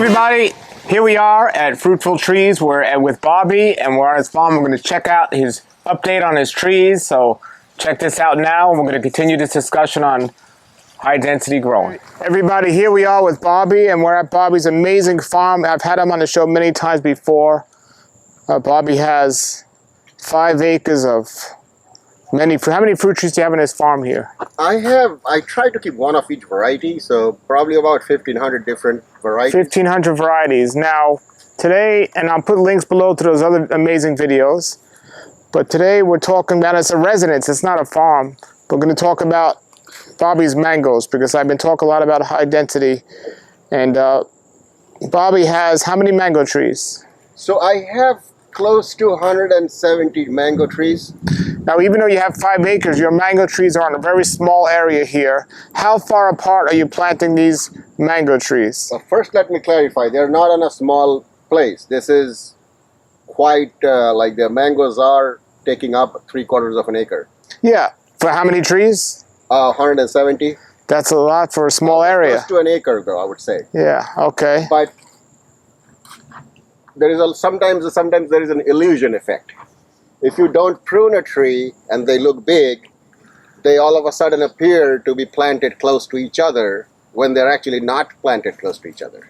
everybody, here we are at Fruitful Trees. We're with Bobby and we're on his farm. We're going to check out his update on his trees. So check this out now and we're going to continue this discussion on high density growing. Everybody, here we are with Bobby and we're at Bobby's amazing farm. I've had him on the show many times before. Bobby has 5 acres of how many fruit trees do you have on his farm here? I try to keep one of each variety, so probably about 1,500 different varieties. 1,500 varieties. Now, today, and I'll put links below to those other amazing videos, but today we're talking about, it's a residence, it's not a farm. We're going to talk about Bobby's mangoes, because I've been talking a lot about high density, and Bobby has how many mango trees? So I have close to 170 mango trees. Now, even though you have 5 acres, your mango trees are on a very small area here. How far apart are you planting these mango trees? First, let me clarify, they're not on a small place. This is quite, like the mangoes are taking up 3/4 of an acre. Yeah. For how many trees? 170. That's a lot for a small area. Close to an acre, though, I would say. Yeah, okay. But there is sometimes there is an illusion effect. If you don't prune a tree and they look big, they all of a sudden appear to be planted close to each other when they're actually not planted close to each other.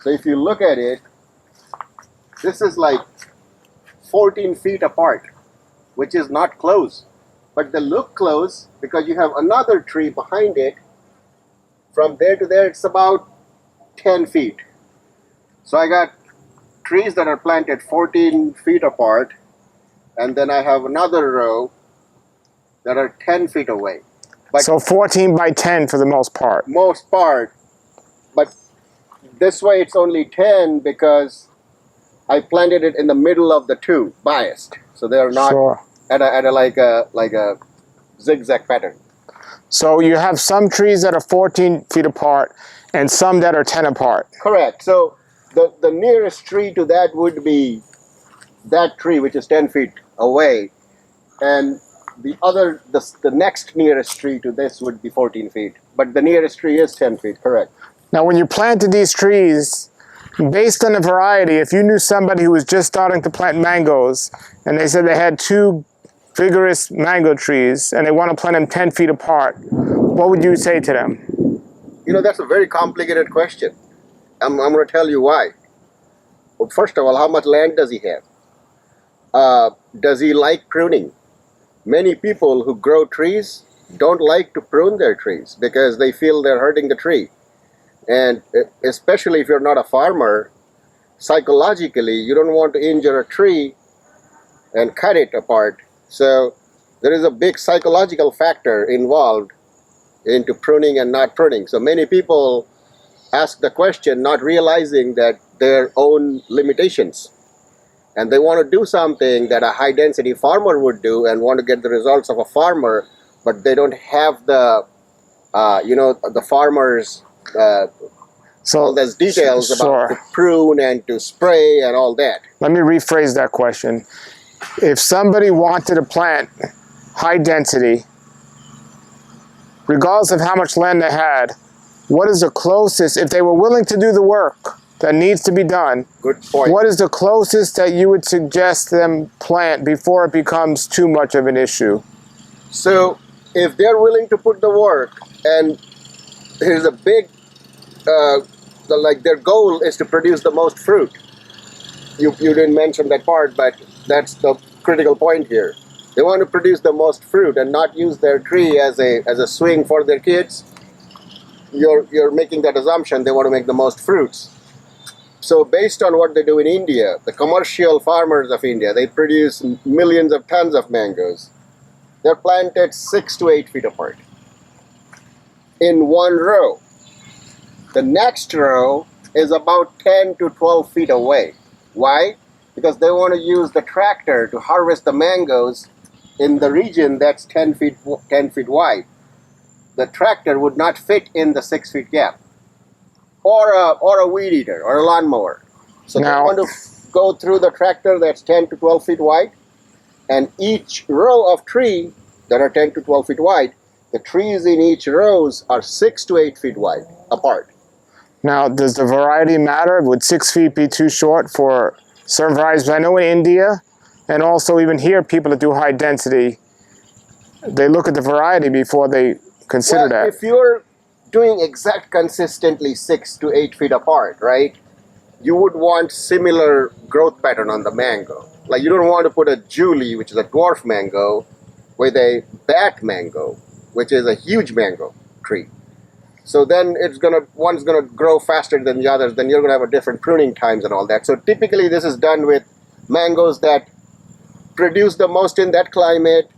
So if you look at it, this is like 14 feet apart, which is not close. But they look close because you have another tree behind it. From there to there, it's about 10 feet. So I got trees that are planted 14 feet apart, and then I have another row that are 10 feet away. But so 14 by 10 for the most part. Most part. But this way it's only 10 because I planted it in the middle of the two, biased. So they are not Sure. at a like a zigzag pattern. So you have some trees that are 14 feet apart and some that are 10 apart. Correct. So the nearest tree to that would be that tree, which is 10 feet away, and the next nearest tree to this would be 14 feet, but the nearest tree is 10 feet, correct. Now, when you planted these trees, based on the variety, if you knew somebody who was just starting to plant mangoes, and they said they had 2 vigorous mango trees, and they want to plant them 10 feet apart, what would you say to them? You know, that's a very complicated question. I'm going to tell you why. Well, first of all, how much land does he have? Does he like pruning? Many people who grow trees don't like to prune their trees because they feel they're hurting the tree. And especially if you're not a farmer, psychologically, you don't want to injure a tree and cut it apart. So there is a big psychological factor involved into pruning and not pruning. So many people ask the question not realizing that their own limitations. And they want to do something that a high density farmer would do and want to get the results of a farmer, but they don't have the, the farmer's, all those details about to prune and to spray and all that. Let me rephrase that question. If somebody wanted to plant high density, regardless of how much land they had, what is the closest, if they were willing to do the work that needs to be done, good point. What is the closest that you would suggest them plant before it becomes too much of an issue? So if they're willing to put the work, and here's a big, their goal is to produce the most fruit. You didn't mention that part, but that's the critical point here. They want to produce the most fruit and not use their tree as a swing for their kids. You're making that assumption they want to make the most fruits. So based on what they do in India, the commercial farmers of India, they produce millions of tons of mangoes. They're planted 6 to 8 feet apart in one row. The next row is about 10 to 12 feet away. Why? Because they want to use the tractor to harvest the mangoes in the region that's 10 feet wide. The tractor would not fit in the 6 feet gap. Or a weed eater, or a lawnmower. So they want to go through the tractor that's 10 to 12 feet wide, and each row of tree that are 10 to 12 feet wide, the trees in each rows are 6 to 8 feet wide apart. Now, does the variety matter? Would 6 feet be too short for certain varieties? I know in India, and also even here, people that do high density, they look at the variety before they consider that. If you're doing exact consistently 6 to 8 feet apart, right, you would want similar growth pattern on the mango. Like you don't want to put a Julie, which is a dwarf mango, with a bat mango, which is a huge mango tree. So then one's gonna grow faster than the others. Then you're gonna have a different pruning times and all that. So typically this is done with mangoes that produce the most in that climate.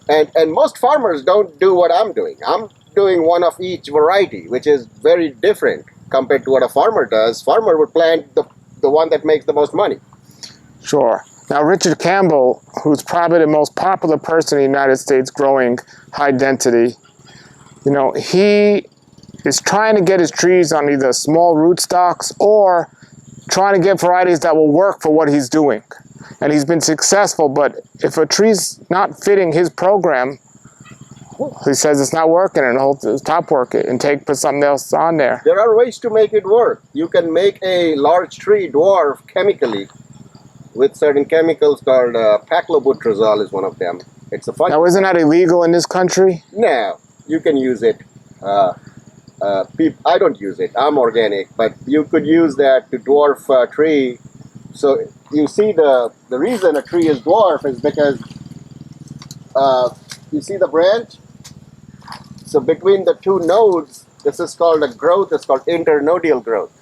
And most farmers don't do what I'm doing. I'm doing one of each variety, which is very different compared to what a farmer does. Farmer would plant the one that makes the most money. Sure. Now, Richard Campbell, who's probably the most popular person in the United States growing high density, you know, he is trying to get his trees on either small rootstocks or trying to get varieties that will work for what he's doing. And he's been successful, but if a tree's not fitting his program, he says it's not working, and he'll stop working and put something else on there. There are ways to make it work. You can make a large tree dwarf chemically with certain chemicals called paclobutrazol is one of them. It's a fun. Now, isn't that illegal in this country? No, you can use it. I don't use it. I'm organic, but you could use that to dwarf a tree. So you see the reason a tree is dwarf is because you see the branch. So between the two nodes, this is called a growth. It's called internodal growth.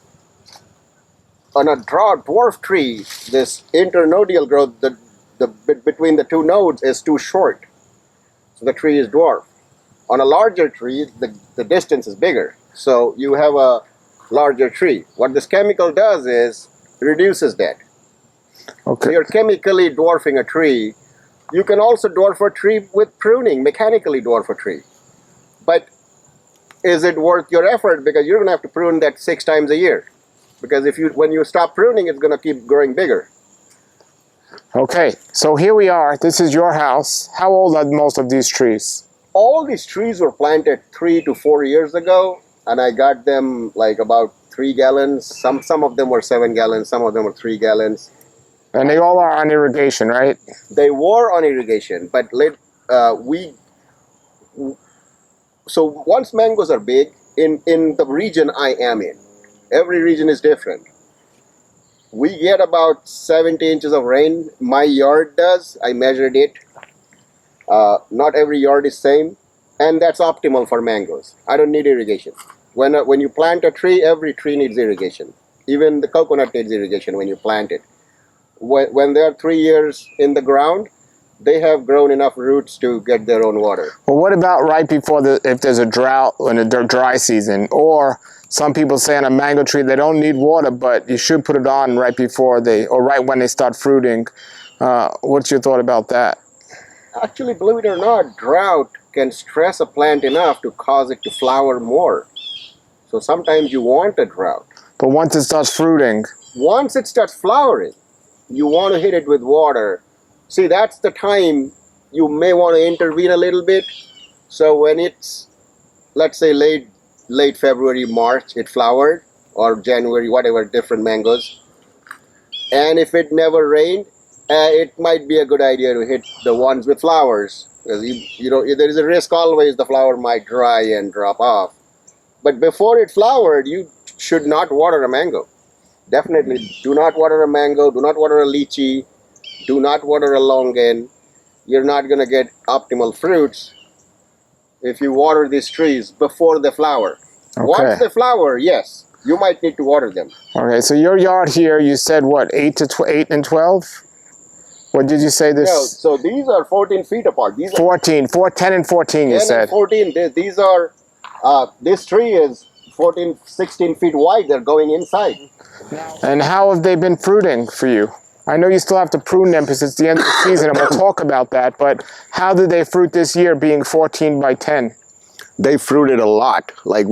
On a dwarf tree, this internodal growth, the bit between the two nodes is too short. So the tree is dwarf. On a larger tree, the distance is bigger. So you have a larger tree. What this chemical does is reduces that. Okay. So you're chemically dwarfing a tree. You can also dwarf a tree with pruning, mechanically dwarf a tree. But is it worth your effort? Because you're going to have to prune that 6 times a year. Because when you stop pruning, it's going to keep growing bigger. Okay, so here we are. This is your house. How old are most of these trees? All these trees were planted 3 to 4 years ago, and I got them like about 3 gallons. Some of them were 7 gallons, some of them were 3 gallons. And they all are on irrigation, right? They were on irrigation, but so once mangoes are big, in the region I am in, every region is different. We get about 70 inches of rain. My yard does. I measured it. Not every yard is same, and that's optimal for mangoes. I don't need irrigation. When you plant a tree, every tree needs irrigation. Even the coconut needs irrigation when you plant it. When they're 3 years in the ground, they have grown enough roots to get their own water. Well, what about right before if there's a drought in a dry season? Or some people say on a mango tree they don't need water, but you should put it on right before or right when they start fruiting. What's your thought about that? Actually, believe it or not, drought can stress a plant enough to cause it to flower more. So sometimes you want a drought. But once it starts fruiting? Once it starts flowering, you want to hit it with water. See, that's the time you may want to intervene a little bit. So when it's, let's say late February, March, it flowered, or January, whatever, different mangoes. And if it never rained, it might be a good idea to hit the ones with flowers. Because there is a risk always the flower might dry and drop off. But before it flowered, you should not water a mango. Definitely do not water a mango, do not water a lychee, do not water a longan. You're not going to get optimal fruits if you water these trees before they flower. Okay. Once they flower, yes, you might need to water them. Okay, so your yard here, you said what, 8 and 12? What did you say this? No, so these are 14 feet apart. These 14, 10 and 14 you 10 said. and 14, these are, this tree is 14, 16 feet wide. They're going inside. And how have they been fruiting for you? I know you still have to prune them because it's the end of the season and we'll talk about that, but how did they fruit this year being 14 by 10? They fruited a lot. Like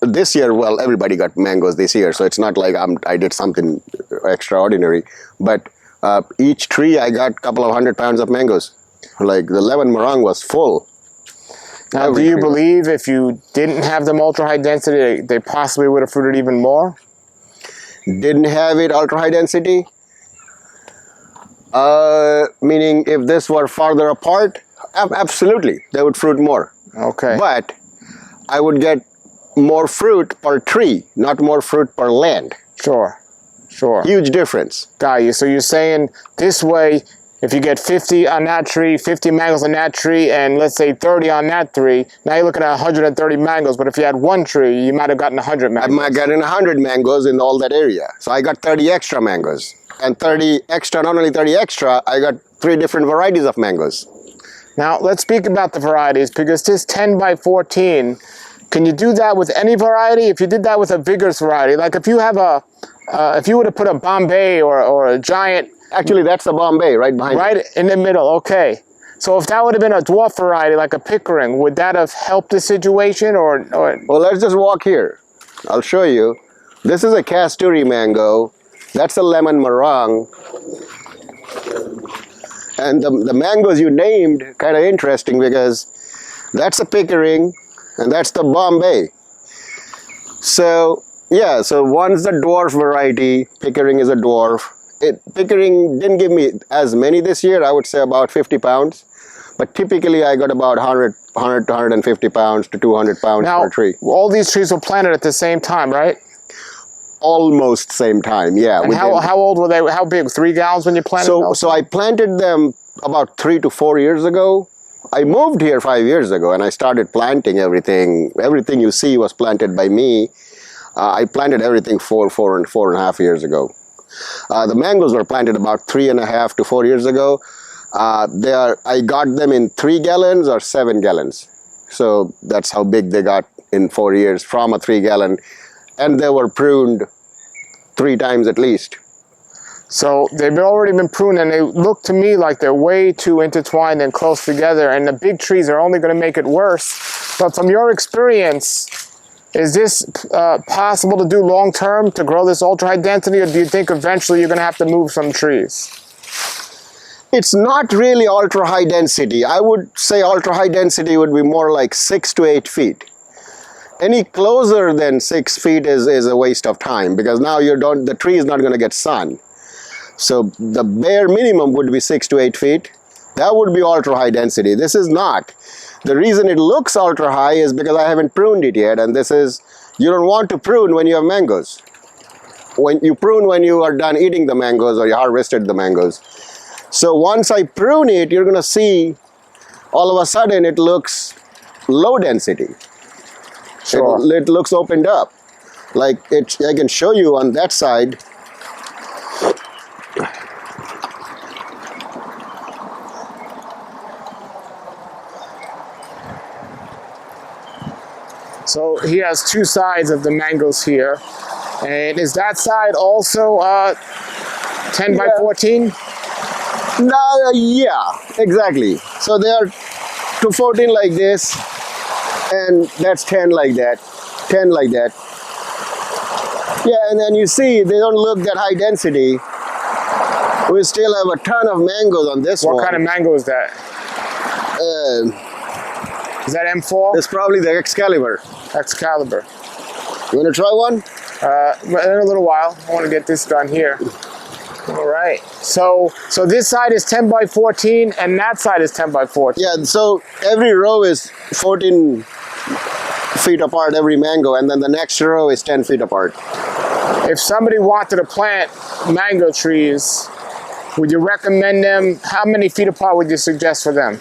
this year, well, everybody got mangoes this year, so it's not like I did something extraordinary. But each tree, I got a couple of 100 pounds of mangoes. Like the Levan Morang was full. Now, Every do you tree. believe if you didn't have them ultra high density, they possibly would have fruited even more? Didn't have it ultra high density? Meaning if this were farther apart, absolutely, they would fruit more. Okay. But I would get more fruit per tree, not more fruit per land. Sure. Sure. Huge difference. Got you. So you're saying this way, if you get 50 on that tree, 50 mangoes on that tree, and let's say 30 on that tree, now you're looking at 130 mangoes. But if you had one tree, you might have gotten 100 I mangoes. might get 100 mangoes in all that area. So I got 30 extra mangoes. And 30 extra, not only 30 extra, I got 3 different varieties of mangoes. Now, let's speak about the varieties, because this 10 by 14, can you do that with any variety? If you did that with a vigorous variety, like if you have if you were to put a Bombay or a giant Actually, that's the Bombay right behind me. right in the middle, okay. So if that would have been a dwarf variety, like a Pickering, would that have helped the situation, or? Well, let's just walk here. I'll show you. This is a Kasturi mango. That's a lemon meringue. And the mangoes you named, kind of interesting because that's a Pickering and that's the Bombay. So, yeah, so one's the dwarf variety. Pickering is a dwarf. Pickering didn't give me as many this year. I would say about 50 pounds. But typically I got about 100 to 150 pounds to 200 pounds Now, per tree. all these trees were planted at the same time, right? Almost same time, yeah. And how old were they? How big? 3 gallons when you planted them? So I planted them about 3 to 4 years ago. I moved here 5 years ago and I started planting everything. Everything you see was planted by me. I planted everything four and a half years ago. The mangoes were planted about 3.5 to 4 years ago. I got them in 3 gallons or 7 gallons. So that's how big they got in 4 years from a 3 gallon. And they were pruned 3 times at least. So they've already been pruned, and they look to me like they're way too intertwined and close together, and the big trees are only going to make it worse. But from your experience, is this possible to do long term, to grow this ultra high density, or do you think eventually you're going to have to move some trees? It's not really ultra high density. I would say ultra high density would be more like 6 to 8 feet. Any closer than 6 feet is a waste of time, because now the tree is not going to get sun. So the bare minimum would be 6 to 8 feet. That would be ultra high density. This is not. The reason it looks ultra high is because I haven't pruned it yet, and you don't want to prune when you have mangoes. When you prune when you are done eating the mangoes or you harvested the mangoes. So once I prune it, you're going to see all of a sudden it looks low density. Sure. It looks opened up. Like I can show you on that side. So he has 2 sides of the mangoes here. And is that side also 10 by 14? No, yeah, exactly. So they are 214 like this, and that's 10 like that, 10 like that. Yeah, and then you see they don't look that high density. We still have a ton of mangoes on this one. What kind of mango is that? Is that M4? It's probably the Excalibur. Excalibur. You want to try one? In a little while. I want to get this done here. All right. So this side is 10 by 14 and that side is 10 by 14. Yeah, so every row is 14 feet apart, every mango, and then the next row is 10 feet apart. If somebody wanted to plant mango trees, would you recommend them? How many feet apart would you suggest for them?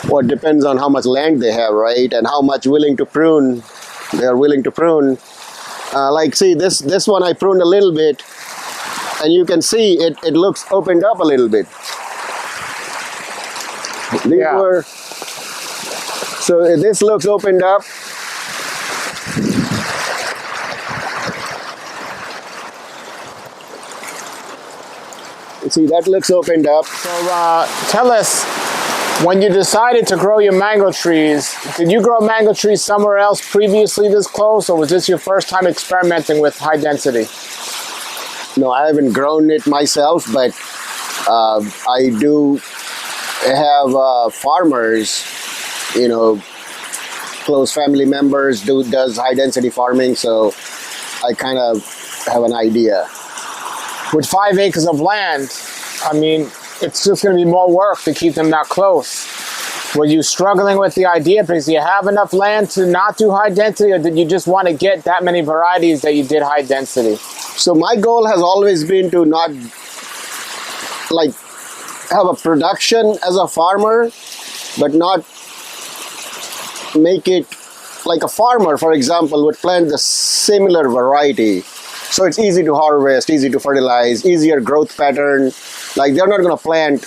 Well, it depends on how much land they have, right? And how much willing to prune they are willing to prune. Like, see, this one I pruned a little bit, and you can see it looks opened up a little bit. Yeah. So this looks opened up. See, that looks opened up. So tell us, when you decided to grow your mango trees, did you grow mango trees somewhere else previously this close, or was this your first time experimenting with high density? No, I haven't grown it myself, but I do have farmers, close family members does high density farming, so I kind of have an idea. With 5 acres of land, I mean, it's just going to be more work to keep them that close. Were you struggling with the idea because you have enough land to not do high density, or did you just want to get that many varieties that you did high density? So my goal has always been to not like have a production as a farmer, but not make it like a farmer, for example, would plant the similar variety. So it's easy to harvest, easy to fertilize, easier growth pattern. Like they're not going to plant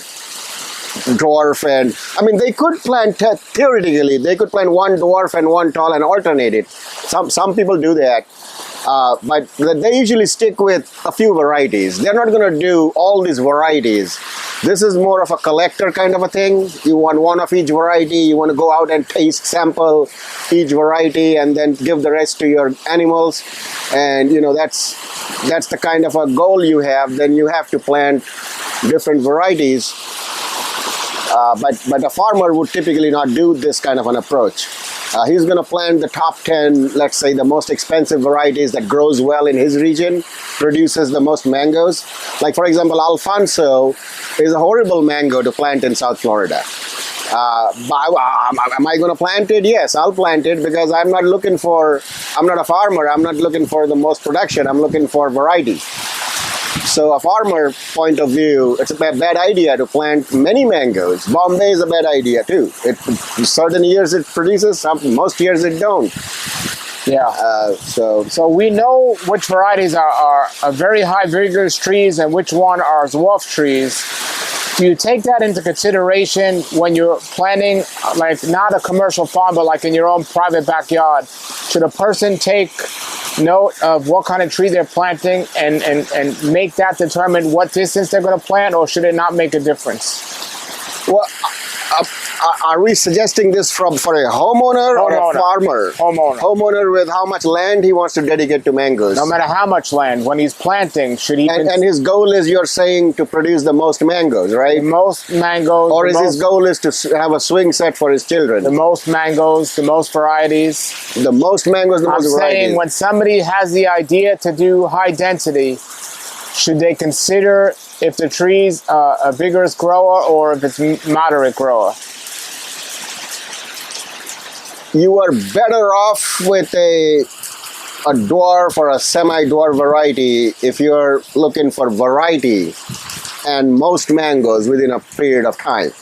dwarf and, I mean, they could plant, theoretically, they could plant one dwarf and one tall and alternate it. Some people do that. But they usually stick with a few varieties. They're not going to do all these varieties. This is more of a collector kind of a thing. You want one of each variety. You want to go out and taste, sample each variety, and then give the rest to your animals. And you know that's the kind of a goal you have. Then you have to plant different varieties. But a farmer would typically not do this kind of an approach. He's going to plant the top 10, let's say the most expensive varieties that grows well in his region, produces the most mangoes. Like for example, Alfonso is a horrible mango to plant in South Florida. Am I going to plant it? Yes, I'll plant it because I'm not a farmer. I'm not looking for the most production. I'm looking for variety. So a farmer point of view, it's a bad idea to plant many mangoes. Bombay is a bad idea too. Certain years it produces, most years it don't. Yeah. So we know which varieties are very high vigorous trees and which one are dwarf trees. Do you take that into consideration when you're planning, like not a commercial farm, but like in your own private backyard? Should a person take note of what kind of tree they're planting and make that determine what distance they're going to plant, or should it not make a difference? Well, are we suggesting this for a homeowner or a farmer? Homeowner with how much land he wants to dedicate to mangoes. No matter how much land, when he's planting, should he... And his goal is, you're saying, to produce the most mangoes, right? The most mangoes. Or his goal is to have a swing set for his children? The most mangoes, the most varieties. The most mangoes, the most varieties. I'm saying when somebody has the idea to do high density, should they consider if the tree's a vigorous grower or if it's moderate grower? You are better off with a dwarf or a semi-dwarf variety if you're looking for variety and most mangoes within a period of time.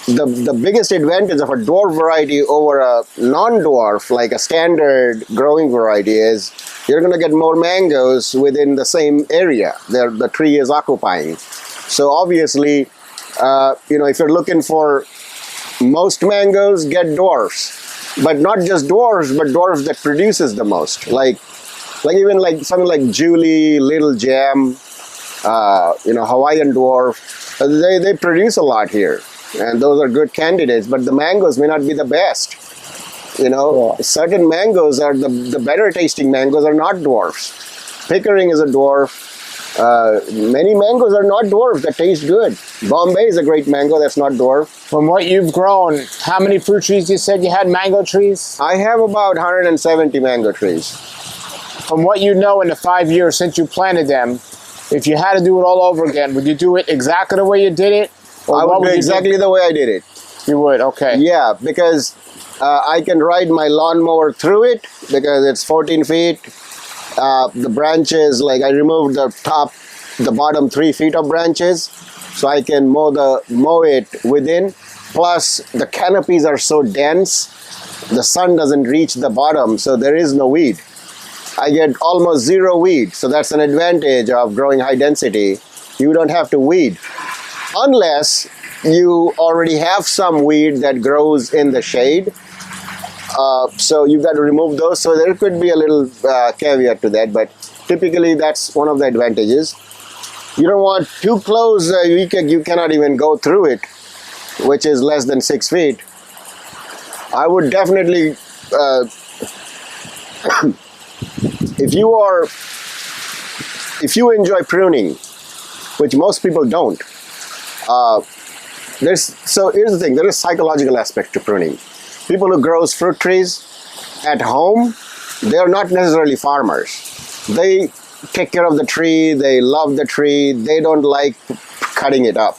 The biggest advantage of a dwarf variety over a non-dwarf, like a standard growing variety, is you're going to get more mangoes within the same area the tree is occupying. So obviously, if you're looking for most mangoes, get dwarfs. But not just dwarfs, but dwarfs that produces the most. Like even like something like Julie, Little Gem, Hawaiian dwarf. They produce a lot here, and those are good candidates. But the mangoes may not be the best. Certain mangoes are the better tasting mangoes are not dwarfs. Pickering is a dwarf. Many mangoes are not dwarfs that taste good. Bombay is a great mango that's not dwarf. From what you've grown, how many fruit trees you said you had, mango trees? I have about 170 mango trees. From what you know in the 5 years since you planted them, if you had to do it all over again, would you do it exactly the way you did it? I would do exactly the way I did it. You would, okay. Yeah, because I can ride my lawnmower through it because it's 14 feet. The branches, like I removed the bottom 3 feet of branches, so I can mow it within. Plus, the canopies are so dense, the sun doesn't reach the bottom, so there is no weed. I get almost zero weed, so that's an advantage of growing high density. You don't have to weed, unless you already have some weed that grows in the shade. So you've got to remove those. So there could be a little caveat to that, but typically that's one of the advantages. You don't want too close, you cannot even go through it, which is less than 6 feet. I would definitely, if you enjoy pruning, which most people don't, so here's the thing, there is a psychological aspect to pruning. people who grows fruit trees at home, they are not necessarily farmers. They take care of the tree, they love the tree, they don't like cutting it up.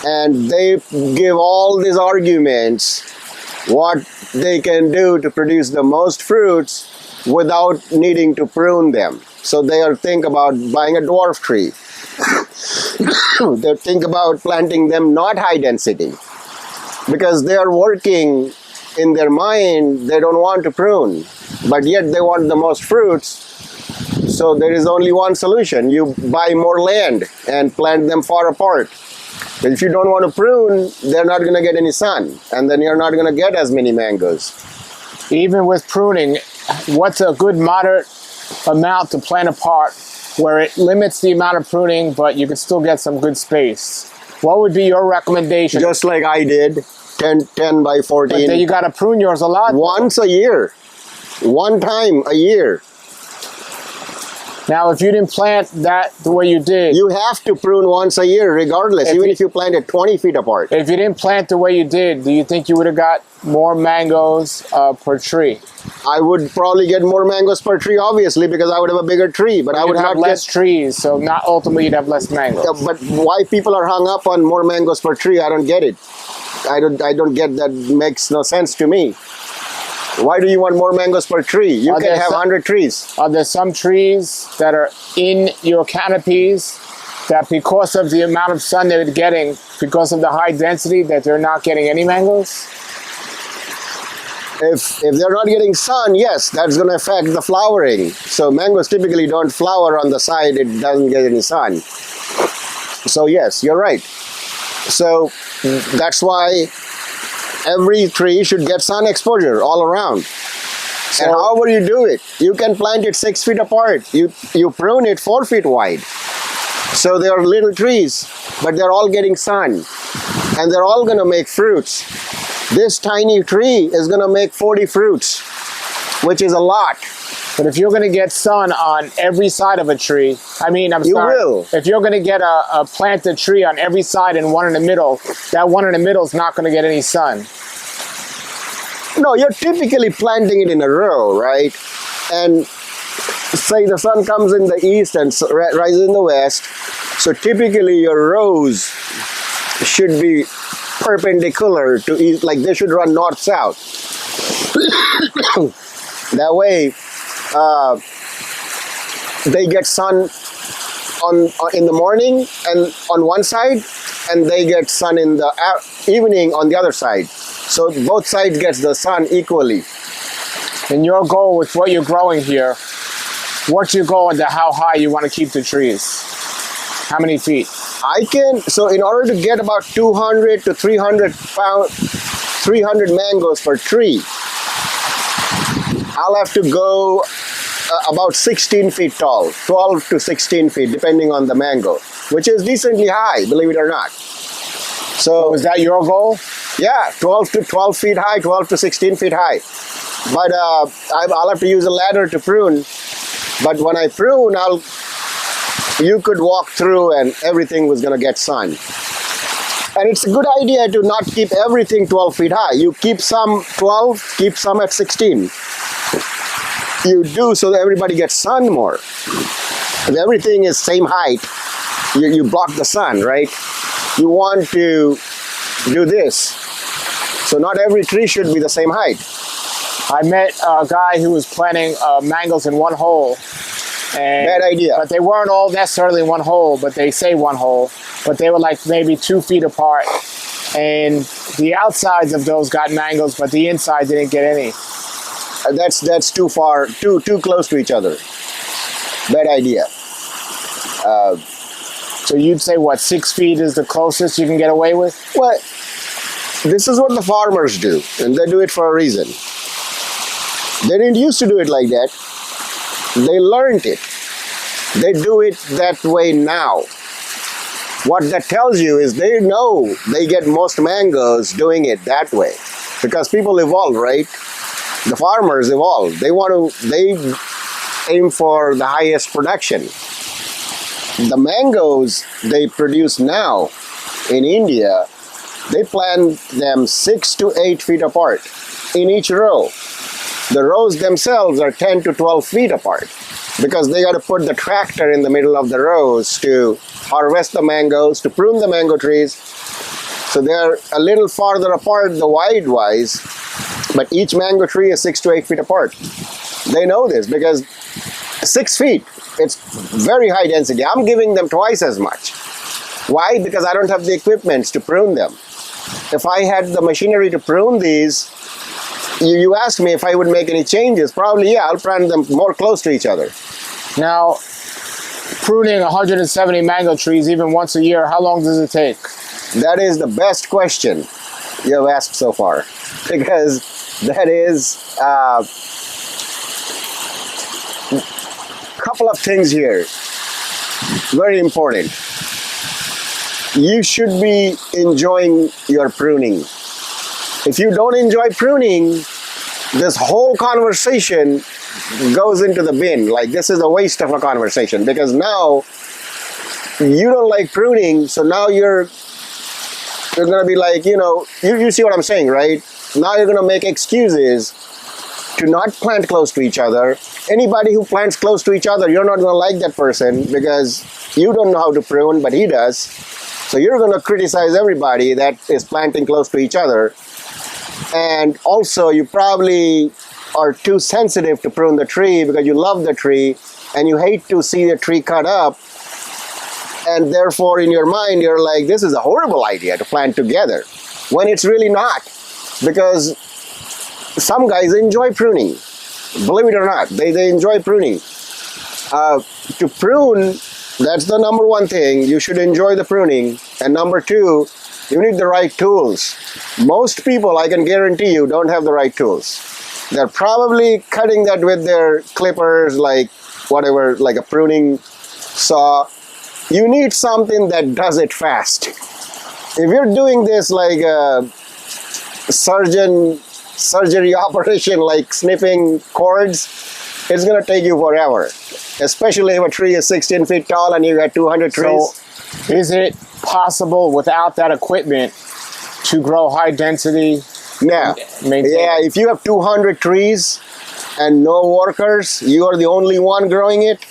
And they give all these arguments what they can do to produce the most fruits without needing to prune them. So they are think about buying a dwarf tree. They think about planting them not high density because they are working in their mind, they don't want to prune, but yet they want the most fruits. So there is only one solution. You buy more land and plant them far apart. But if you don't want to prune, they're not going to get any sun, and then you're not going to get as many mangoes. Even with pruning, what's a good moderate amount to plant apart where it limits the amount of pruning, but you can still get some good space? What would be your recommendation? Just like I did, 10 by 14. But then you got to prune yours a lot. Once a year. One time a year. Now, if you didn't plant that the way you did, You have to prune once a year regardless, even if you plant it 20 feet apart. if you didn't plant the way you did, do you think you would have got more mangoes per tree? I would probably get more mangoes per tree, obviously, because I would have a bigger tree, but I You'd would have not less get... trees, so not ultimately you'd have less mangoes. But why people are hung up on more mangoes per tree, I don't get it. I don't get that. Makes no sense to me. Why do you want more mangoes per tree? You Are can there have some- 100 trees. Are there some trees that are in your canopies that because of the amount of sun they're getting, because of the high density, that they're not getting any mangoes? If they're not getting sun, yes, that's going to affect the flowering. So mangoes typically don't flower on the side it doesn't get any sun. So yes, you're right. So that's why every tree should get sun exposure all around. And however you do it, you can plant it 6 feet apart. You prune it 4 feet wide. So they are little trees, but they're all getting sun. And they're all going to make fruits. This tiny tree is going to make 40 fruits, which is a lot. But if you're going to get sun on every side of a tree, You will. If you're going to get a planted tree on every side and one in the middle, that one in the middle is not going to get any sun. No, you're typically planting it in a row, right? And say the sun comes in the east and rises in the west. So typically your rows should be perpendicular to east, like they should run north-south. That way, they get sun in the morning and on one side, and they get sun in the evening on the other side. So both sides gets the sun equally. And your goal with what you're growing here, what's your goal into how high you want to keep the trees? How many feet? So in order to get about 200 to 300 mangoes per tree, I'll have to go about 16 feet tall, 12 to 16 feet, depending on the mango, which is decently high, believe it or not. So Is that your goal? yeah, 12 feet high, 12 to 16 feet high. But I'll have to use a ladder to prune. But when I prune, you could walk through and everything was going to get sun. And it's a good idea to not keep everything 12 feet high. You keep some 12, keep some at 16. You do so that everybody gets sun more. If everything is same height, you block the sun, right? You want to do this. So not every tree should be the same height. I met a guy who was planting mangoes in one hole. And, Bad idea. But they weren't all necessarily in one hole, but they say one hole. But they were like maybe 2 feet apart. And the outsides of those got mangoes, but the inside didn't get any. That's too far, too close to each other. Bad idea. So you'd say what, 6 feet is the closest you can get away with? Well, this is what the farmers do, and they do it for a reason. They didn't used to do it like that. They learned it. They do it that way now. What that tells you is they know they get most mangoes doing it that way. Because people evolve, right? The farmers evolve. They aim for the highest production. The mangoes they produce now in India they plant them 6 to 8 feet apart in each row. The rows themselves are 10 to 12 feet apart because they got to put the tractor in the middle of the rows to harvest the mangoes, to prune the mango trees. So they're a little farther apart the wide-wise, but each mango tree is 6 to 8 feet apart. They know this because 6 feet, it's very high density. I'm giving them twice as much. Why? Because I don't have the equipment to prune them. If I had the machinery to prune these, you asked me if I would make any changes. Probably, yeah, I'll plant them more close to each other. Now, pruning 170 mango trees even once a year, how long does it take? That is the best question you have asked so far, because that is a couple of things here. Very important. You should be enjoying your pruning. If you don't enjoy pruning, this whole conversation goes into the bin. Like, this is a waste of a conversation, because now you don't like pruning, so now you're going to be like, you see what I'm saying, right? Now you're going to make excuses to not plant close to each other. Anybody who plants close to each other, you're not going to like that person because you don't know how to prune, but he does. So you're going to criticize everybody that is planting close to each other. And also, you probably are too sensitive to prune the tree because you love the tree and you hate to see the tree cut up. And therefore, in your mind, you're like, this is a horrible idea to plant together. When it's really not. Because some guys enjoy pruning. Believe it or not, they enjoy pruning. To prune, that's the number one thing. You should enjoy the pruning. And number two, you need the right tools. Most people, I can guarantee you, don't have the right tools. They're probably cutting that with their clippers, like whatever, like a pruning saw. You need something that does it fast. If you're doing this like a surgery operation, like snipping cords, it's going to take you forever. Especially if a tree is 16 feet tall and you got 200 trees. So, is it possible without that equipment to grow high density? Yeah, if you have 200 trees and no workers, you are the only one growing it,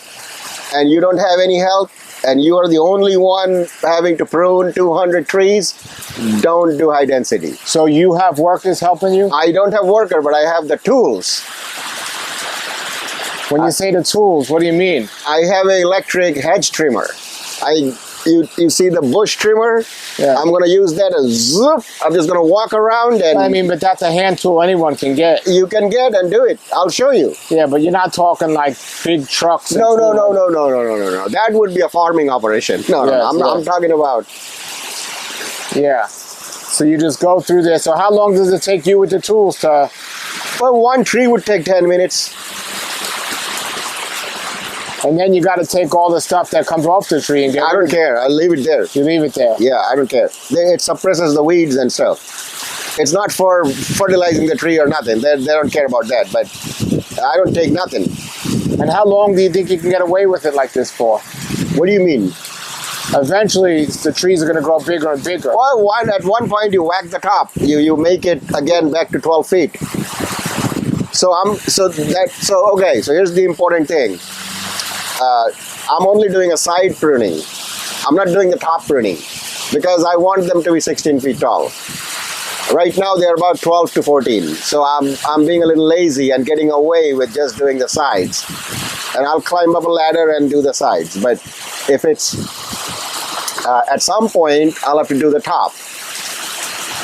and you don't have any help, and you are the only one having to prune 200 trees, don't do high density. So you have workers helping you? I don't have worker, but I have the tools. When you say the tools, what do you mean? I have an electric hedge trimmer. You see the bush trimmer? Yeah. I'm going to use that and zoop. I'm just going to walk around and... I mean, but that's a hand tool anyone can get. You can get and do it. I'll show you. Yeah, but you're not talking like big trucks. No. That would be a farming operation. I'm talking about... Yeah. So you just go through this. So how long does it take you with the tools to... Well, one tree would take 10 minutes. And then you got to take all the stuff that comes off the tree and get I don't care. I'll leave it there. You leave it there? Yeah, I don't care. It suppresses the weeds and stuff. It's not for fertilizing the tree or nothing. They don't care about that. But I don't take nothing. And how long do you think you can get away with it like this for? What do you mean? Eventually, the trees are going to grow bigger and bigger. Well, at one point you whack the top. You make it again back to 12 feet. So here's the important thing. I'm only doing a side pruning. I'm not doing the top pruning because I want them to be 16 feet tall. Right now they're about 12 to 14. So I'm being a little lazy and getting away with just doing the sides. And I'll climb up a ladder and do the sides. But if it's at some point, I'll have to do the top.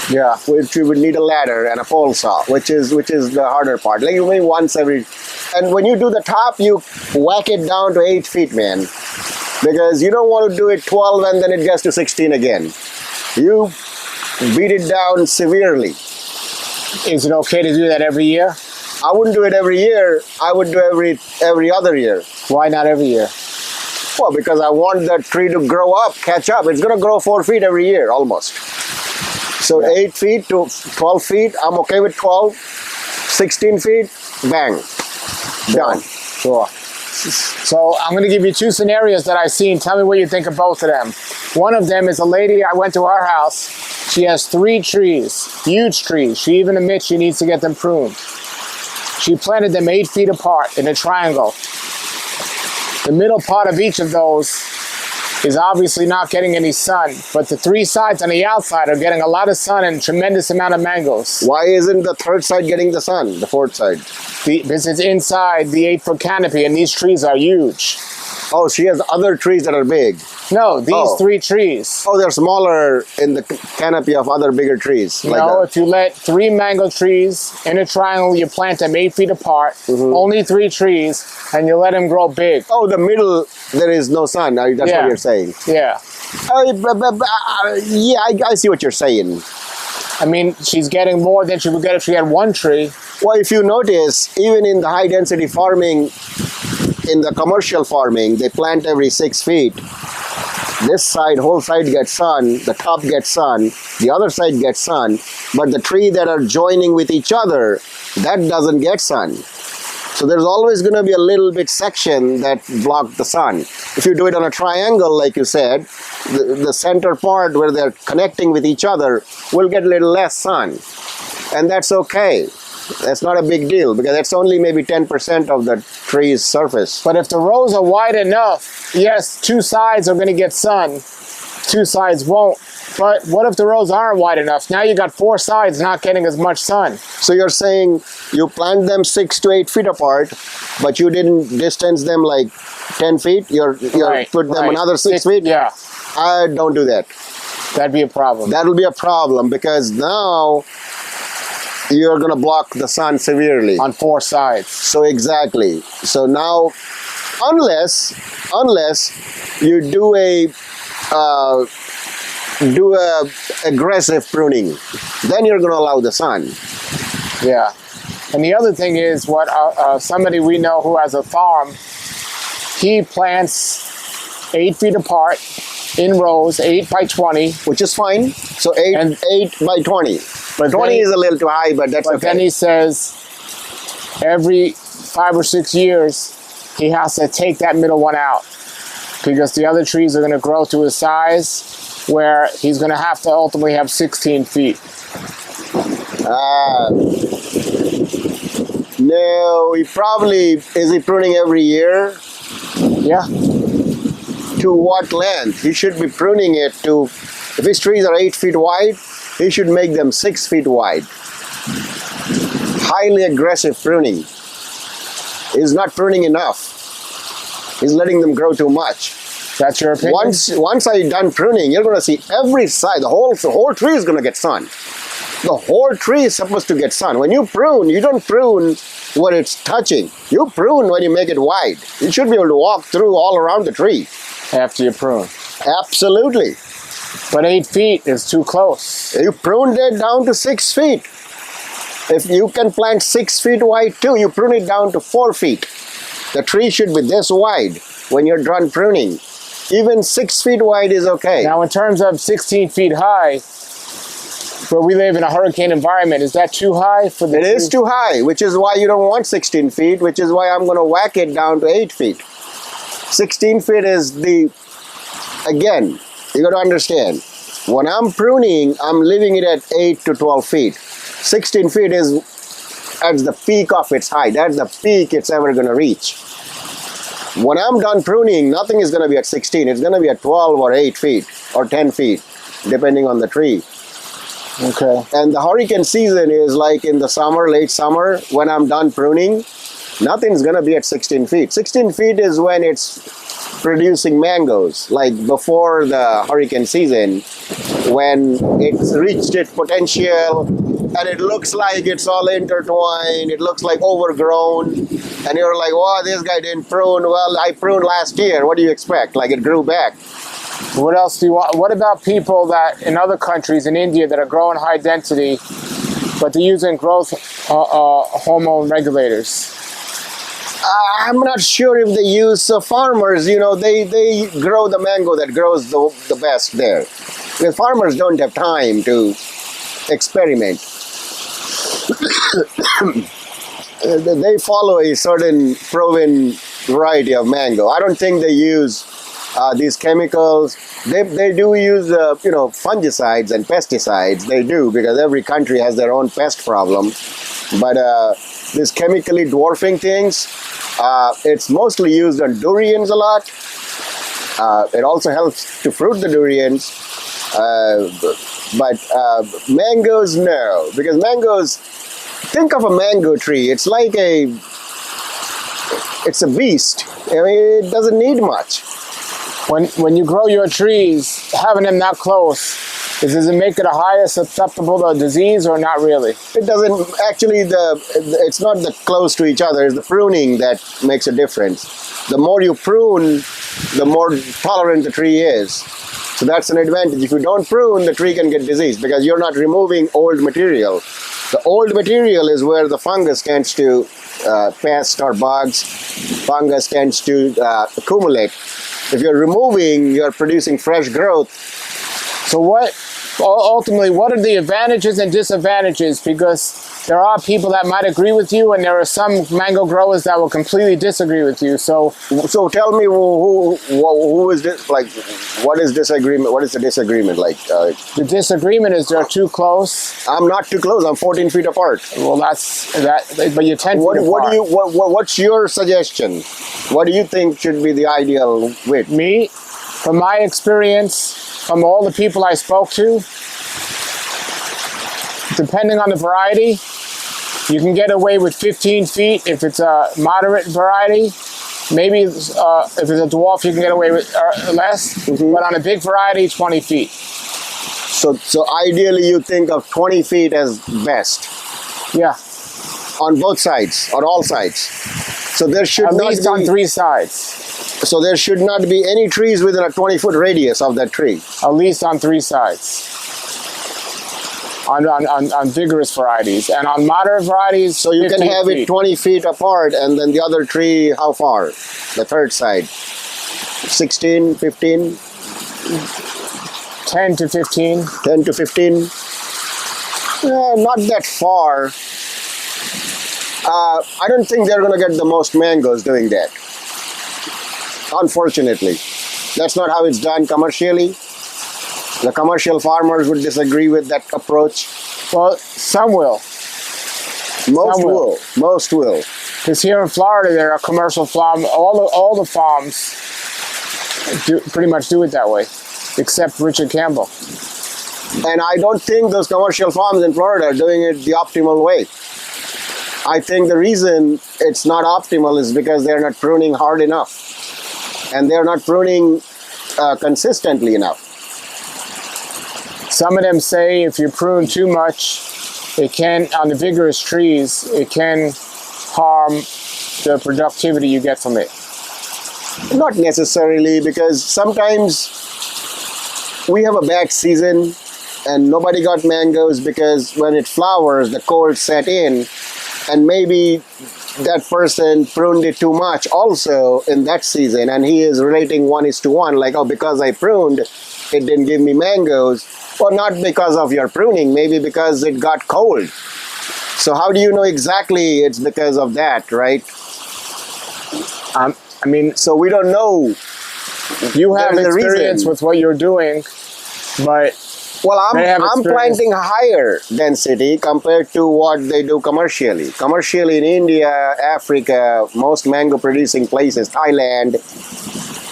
Yeah, which you would need a ladder and a pole saw, which is the harder part. Like you maybe once every... And when you do the top, you whack it down to 8 feet, man. Because you don't want to do it 12 and then it gets to 16 again. You beat it down severely. Is it okay to do that every year? I wouldn't do it every year. I would do every other year. Why not every year? Well, because I want the tree to grow up, catch up. It's going to grow 4 feet every year, almost. So 8 feet to 12 feet, I'm okay with 12. 16 feet, bang. Done. Sure. So I'm going to give you two scenarios that I've seen. Tell me what you think of both of them. One of them is a lady, I went to her house, She has 3 trees, huge trees. She even admits she needs to get them pruned. She planted them 8 feet apart in a triangle. The middle part of each of those is obviously not getting any sun, but the 3 sides on the outside are getting a lot of sun and a tremendous amount of mangoes. Why isn't the third side getting the sun, the fourth side? Because it's inside the 8-foot canopy and these trees are huge. Oh, she has other trees that are big. No, these Oh. 3 trees. Oh, they're smaller in the canopy of other bigger trees. Like No, that. if you let 3 mango trees in a triangle, you plant them 8 feet apart, only 3 trees, and you let them grow big. Oh, the middle, there is no sun. That's Yeah. what you're saying. Yeah. Yeah, I see what you're saying. I mean, she's getting more than she would get if she had 1 tree. Well, if you notice, even in the high density farming, in the commercial farming, they plant every 6 feet. This side, whole side gets sun, the top gets sun, the other side gets sun, but the tree that are joining with each other, that doesn't get sun. So there's always going to be a little bit section that block the sun. If you do it on a triangle, like you said, the center part where they're connecting with each other will get a little less sun. And that's okay. That's not a big deal because that's only maybe 10% of the tree's surface. But if the rows are wide enough, yes, 2 sides are going to get sun, 2 sides won't. But what if the rows aren't wide enough? Now you got 4 sides not getting as much sun. So you're saying you plant them 6 to 8 feet apart, but you didn't distance them like 10 feet? You're Right, put them right. another 6 feet? Yeah, I don't do that. that'd be a problem. That'll be a problem because now you're going to block the sun severely. On 4 sides. So exactly. So now, unless you do a aggressive pruning, then you're going to allow the sun. Yeah. And the other thing is what somebody we know who has a farm, he plants 8 feet apart in rows, 8 by 20. Which is fine. So 8 And- 8 by 20. But 20 then- is a little too high, but that's But okay. then he says every 5 or 6 years, he has to take that middle one out because the other trees are going to grow to a size where he's going to have to ultimately have 16 feet. No, is he pruning every year? Yeah. To what length? He should be pruning it to, if his trees are 8 feet wide, he should make them 6 feet wide. Highly aggressive pruning. He's not pruning enough. He's letting them grow too much. That's your opinion? Once I'm done pruning, you're going to see every side, the whole tree is going to get sun. The whole tree is supposed to get sun. When you prune, you don't prune what it's touching. You prune when you make it wide. You should be able to walk through all around the tree. After you prune. Absolutely. But 8 feet is too close. You pruned it down to 6 feet. If you can plant 6 feet wide too, you prune it down to 4 feet. The tree should be this wide when you're done pruning. Even 6 feet wide is okay. Now, in terms of 16 feet high, where we live in a hurricane environment, is that too high for the It is trees? too high, which is why you don't want 16 feet, which is why I'm going to whack it down to 8 feet. 16 feet is again, you got to understand, when I'm pruning, I'm leaving it at 8 to 12 feet. 16 feet is at the peak of its height. That's the peak it's ever going to reach. When I'm done pruning, nothing is going to be at 16. It's going to be at 12 or 8 feet or 10 feet, depending on the tree. Okay. And the hurricane season is like in the summer, late summer, when I'm done pruning, nothing's going to be at 16 feet. 16 feet is when it's producing mangoes, like before the hurricane season, when it's reached its potential and it looks like it's all intertwined, it looks like overgrown, and you're like, wow, this guy didn't prune. Well, I pruned last year. What do you expect? Like it grew back. What else do you want? What about people that in other countries, in India, that are growing high density, but they're using growth hormone regulators? I'm not sure if they use farmers, they grow the mango that grows the best there. The farmers don't have time to experiment. They follow a certain proven variety of mango. I don't think they use these chemicals. They do use fungicides and pesticides. They do, because every country has their own pest problem. But these chemically dwarfing things, it's mostly used on durians a lot. It also helps to fruit the durians. But mangoes, no, because mangoes, think of a mango tree. It's like it's a beast. I mean, it doesn't need much. When you grow your trees, having them that close, does it make it a higher susceptible to disease or not really? It doesn't actually. It's not the close to each other. It's the pruning that makes a difference. The more you prune, the more tolerant the tree is. So that's an advantage. If you don't prune, the tree can get disease because you're not removing old material. The old material is where the fungus tends to pest or bugs. Fungus tends to accumulate. If you're removing, you're producing fresh growth. So ultimately, what are the advantages and disadvantages? Because there are people that might agree with you, and there are some mango growers that will completely disagree with you. So tell me, who is this? Like, what is disagreement? What is the disagreement like? The disagreement is they're too close. I'm not too close. I'm 14 feet apart. Well, that's that. But you're 10 feet apart. What's your suggestion? What do you think should be the ideal width? Me, from my experience, from all the people I spoke to, depending on the variety, you can get away with 15 feet if it's a moderate variety. Maybe if it's a dwarf, you can get away with less. Mm-hmm. But on a big variety, 20 feet. So ideally, you think of 20 feet as best. Yeah. On both sides, on all sides. So there should at not least be, on 3 sides. So there should not be any trees within a 20-foot radius of that tree. At least on 3 sides. On vigorous varieties, and on moderate varieties, so you can have it 20 feet apart, and then the other tree, how far? The third side, 16, 15? 10 to 15. 10 to 15? Not that far. I don't think they're going to get the most mangoes doing that. Unfortunately. That's not how it's done commercially. The commercial farmers would disagree with that approach. Well, some will. Most will. Because here in Florida, there are commercial farms. All the farms pretty much do it that way, except Richard Campbell. And I don't think those commercial farms in Florida are doing it the optimal way. I think the reason it's not optimal is because they're not pruning hard enough. And they're not pruning consistently enough. Some of them say if you prune too much, it can, on the vigorous trees, it can harm the productivity you get from it. Not necessarily, because sometimes we have a bad season and nobody got mangoes because when it flowers, the cold set in, and maybe that person pruned it too much also in that season, and he is relating 1:1, like, oh, because I pruned, it didn't give me mangoes. Well, not because of your pruning, maybe because it got cold. So how do you know exactly it's because of that, right? So we don't know. You have experience with what you're doing, but well, I'm planting higher density compared to what they do commercially. Commercially in India, Africa, most mango producing places, Thailand,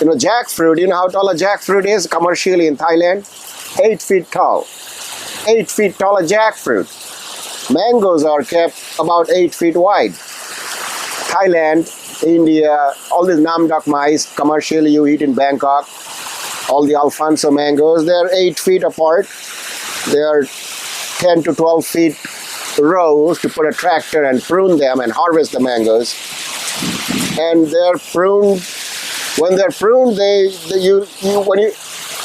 jackfruit, you know how tall a jackfruit is commercially in Thailand? 8 feet tall. 8 feet tall a jackfruit. Mangoes are kept about 8 feet wide. Thailand, India, all these Namdok mais, commercially you eat in Bangkok, all the Alfonso mangoes, they're 8 feet apart. They're 10 to 12 feet rows to put a tractor and prune them and harvest the mangoes. And they're pruned. When they're pruned,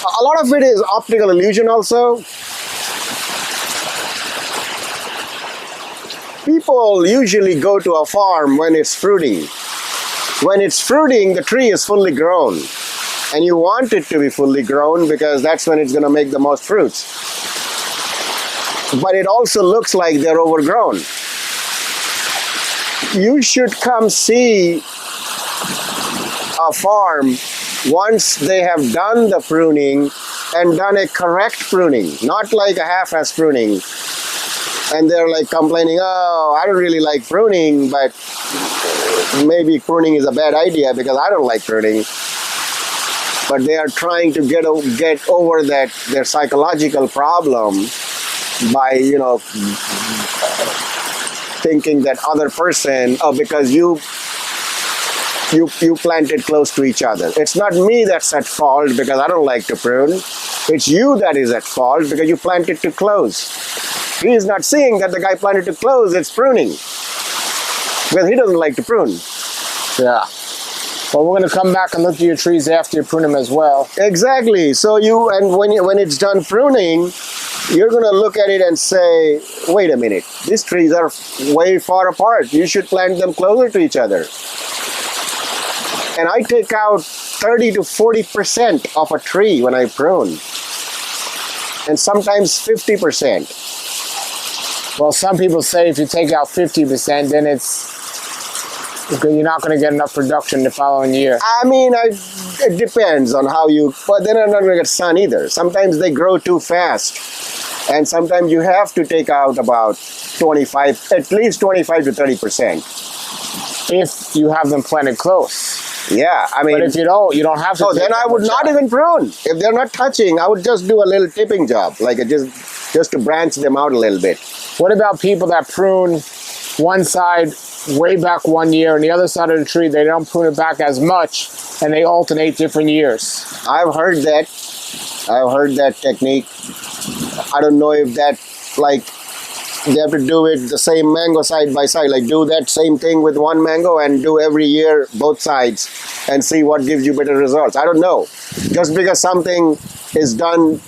a lot of it is optical illusion also. People usually go to a farm when it's fruiting. When it's fruiting, the tree is fully grown. And you want it to be fully grown because that's when it's going to make the most fruits. But it also looks like they're overgrown. You should come see a farm once they have done the pruning and done a correct pruning, not like a half-ass pruning, and they're like complaining, oh, I don't really like pruning, but maybe pruning is a bad idea because I don't like pruning. But they are trying to get over that their psychological problem by, you know, thinking that other person, oh, because you planted close to each other. It's not me that's at fault because I don't like to prune. It's you that is at fault because you planted too close. He is not seeing that the guy planted too close, it's pruning. Because he doesn't like to prune. Yeah. Well, we're going to come back and look at your trees after you prune them as well. Exactly. So when it's done pruning, you're going to look at it and say, wait a minute, these trees are way far apart. You should plant them closer to each other. And I take out 30 to 40% of a tree when I prune. And sometimes 50%. Well, some people say if you take out 50%, then you're not going to get enough production the following year. I mean, it depends on how you, but then I'm not going to get sun either. Sometimes they grow too fast. And sometimes you have to take out about at least 25 to 30%. If you have them planted close. Yeah, I mean. But if you don't have to. Oh, then I would not even prune. If they're not touching, I would just do a little tipping job, like just to branch them out a little bit. What about people that prune one side way back one year and the other side of the tree, they don't prune it back as much and they alternate different years? I've heard that technique. I don't know if that, like, they have to do it the same mango side by side, like do that same thing with one mango and do every year both sides and see what gives you better results. I don't know. Just because something is done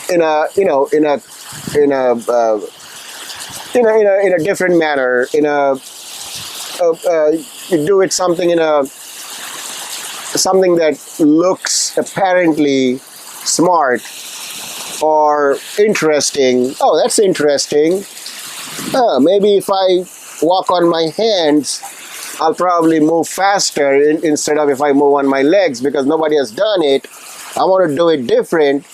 in a different manner, you do it something that looks apparently smart or interesting. Oh, that's interesting. Maybe if I walk on my hands, I'll probably move faster instead of if I move on my legs because nobody has done it. I want to do it different.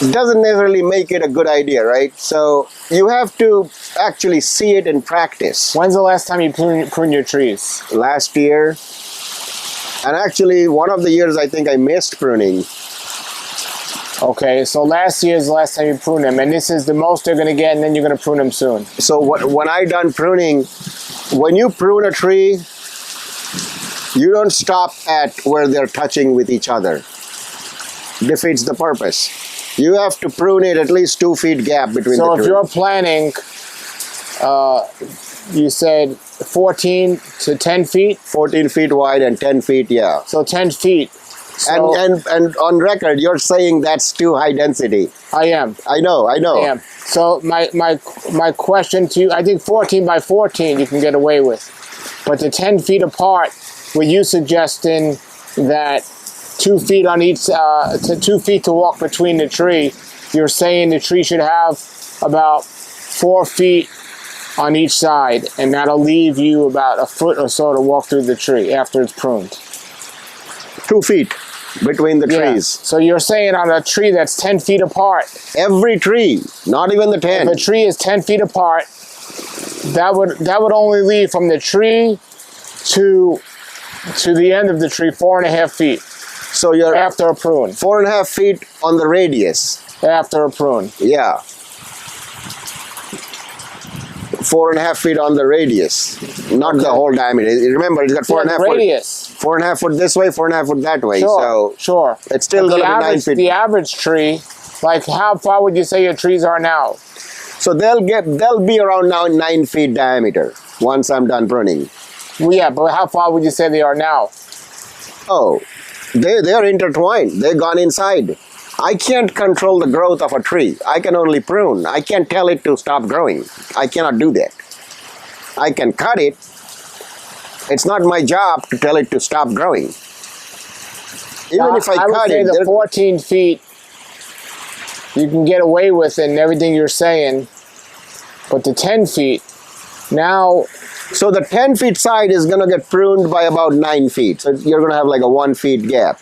It doesn't necessarily make it a good idea, right? So you have to actually see it in practice. When's the last time you pruned your trees? Last year. And actually, one of the years I think I missed pruning. Okay, so last year is the last time you prune them, and this is the most they're going to get, and then you're going to prune them soon. So when I done pruning, when you prune a tree, you don't stop at where they're touching with each other. Defeats the purpose. You have to prune it at least 2 feet gap between the two. So if you're planting, you said 14 to 10 feet? 14 feet wide and 10 feet, yeah. So 10 feet. So and on record, you're saying that's too high density. I am. I know. I am. So my question to you, I think 14 by 14 you can get away with. But the 10 feet apart, were you suggesting that 2 feet on each, 2 feet to walk between the tree, you're saying the tree should have about 4 feet on each side, and that'll leave you about a foot or so to walk through the tree after it's pruned. 2 feet between the trees. So you're saying on a tree that's 10 feet apart. Every tree, not even the 10. If a tree is 10 feet apart, that would only leave from the tree to the end of the tree 4.5 feet. So you're after a prune. 4.5 feet on the radius. After a prune. Yeah. 4.5 feet on the radius, not the whole diameter. Remember, it's got 4.5 foot. Radius. 4.5 foot this way, 4.5 foot that way. Sure. It's still going to be 9 feet. The average tree, like how far would you say your trees are now? So they'll be around now 9 feet diameter once I'm done pruning. Well, yeah, but how far would you say they are now? Oh, they are intertwined. They've gone inside. I can't control the growth of a tree. I can only prune. I can't tell it to stop growing. I cannot do that. I can cut it. It's not my job to tell it to stop growing. Even if I cut would say it, the 14 feet you can get away with in everything you're saying, but the 10 feet now. So the 10 feet side is going to get pruned by about 9 feet. So you're going to have like a 1 feet gap.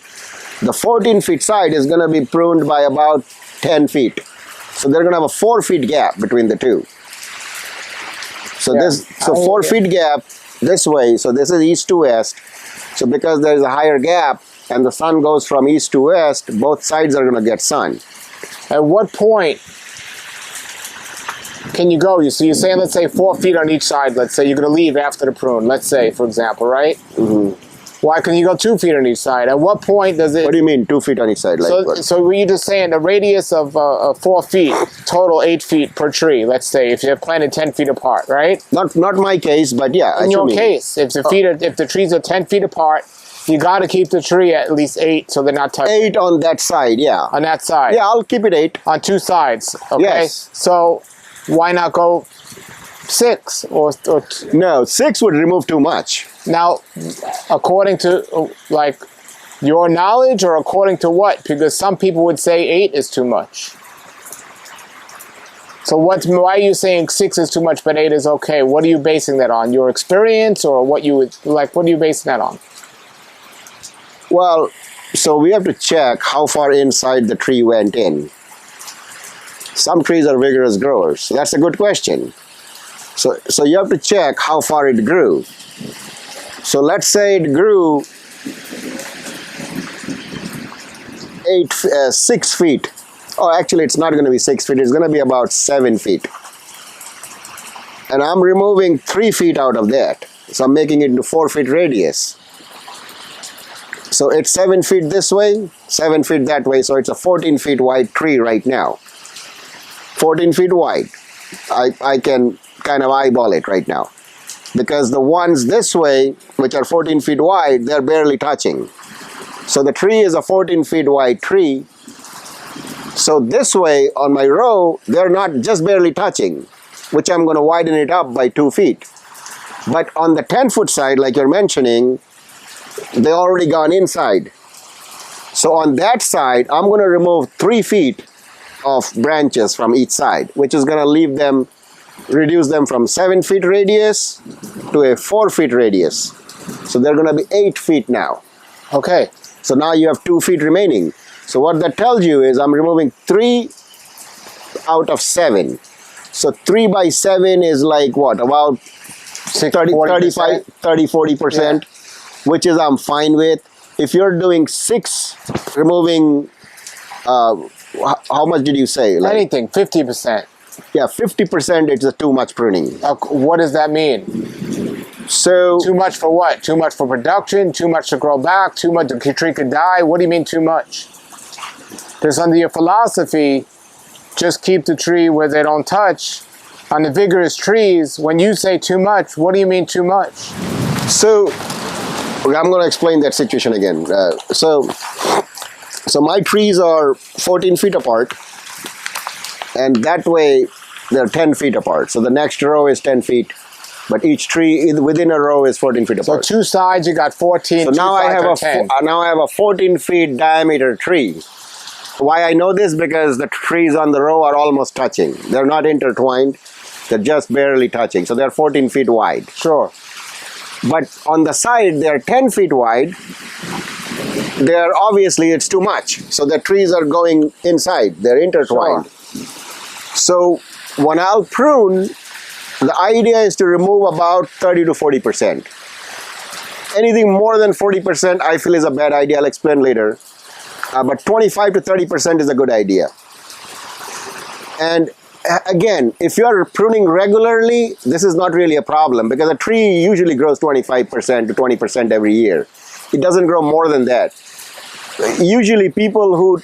The 14 feet side is going to be pruned by about 10 feet. So they're going to have a 4 feet gap between the two. So Yeah. 4 feet gap this way. So this is east to west. So because there is a higher gap and the sun goes from east to west, both sides are going to get sun. At what point can you go? So you're saying, let's say 4 feet on each side. Let's say you're going to leave after the prune. Let's say, for example, right? Mm-hmm. Why can you go 2 feet on each side? At what point does it? What do you mean 2 feet on each side? Like So, what? so were you just saying a radius of 4 feet, total 8 feet per tree? Let's say if you're planted 10 feet apart, right? Not my case, but yeah. In your assuming. case, if the trees are 10 feet apart, you got to keep the tree at least 8 so they're not touching 8 on that side, yeah. on that side. Yeah, I'll keep it 8. On 2 sides. Okay. Yes. So why not go 6 or No, 6 would remove too much. now, according to like your knowledge or according to what? Because some people would say 8 is too much. So why are you saying 6 is too much but 8 is okay? What are you basing that on? Your experience or what you would like? What are you basing that on? Well, so we have to check how far inside the tree went in. Some trees are vigorous growers. So that's a good question. So you have to check how far it grew. So let's say it grew 6 feet. Oh, actually, it's not going to be 6 feet. It's going to be about 7 feet. And I'm removing 3 feet out of that. So I'm making it into 4 feet radius. So it's 7 feet this way, 7 feet that way. So it's a 14 feet wide tree right now. 14 feet wide. I can kind of eyeball it right now. Because the ones this way, which are 14 feet wide, they're barely touching. So the tree is a 14 feet wide tree. So this way on my row, they're not just barely touching, which I'm going to widen it up by 2 feet. But on the 10-foot side, like you're mentioning, they already gone inside. So on that side, I'm going to remove 3 feet of branches from each side, which is going to leave them, reduce them from 7 feet radius to a 4 feet radius. So they're going to be 8 feet now. Okay. So now you have 2 feet remaining. So what that tells you is I'm removing 3 out of 7. So 3 by 7 is like what? About 30, 35, 30, 40%, which is I'm fine with. If you're doing 6, removing, how much did you say? Like, Anything, 50%. yeah, 50% it's too much pruning. What does that mean? So Too much for what? Too much for production? Too much to grow back? Too much the tree could die? What do you mean too much? Because under your philosophy, just keep the tree where they don't touch. On the vigorous trees, when you say too much, what do you mean too much? So I'm going to explain that situation again. So my trees are 14 feet apart, and that way they're 10 feet apart. So the next row is 10 feet, but each tree within a row is 14 feet So apart. 2 sides, you got 14. So two now I sides have are 10. now I have a 14 feet diameter tree. Why I know this? Because the trees on the row are almost touching. They're not intertwined. They're just barely touching. So they're 14 feet wide. Sure. But on the side, they're 10 feet wide. They're obviously, it's too much. So the trees are going inside. They're intertwined. So when I'll prune, the idea is to remove about 30 to 40%. Anything more than 40%, I feel is a bad idea. I'll explain later. But 25 to 30% is a good idea. And again, if you're pruning regularly, this is not really a problem because a tree usually grows 25% to 20% every year. It doesn't grow more than that. Usually people who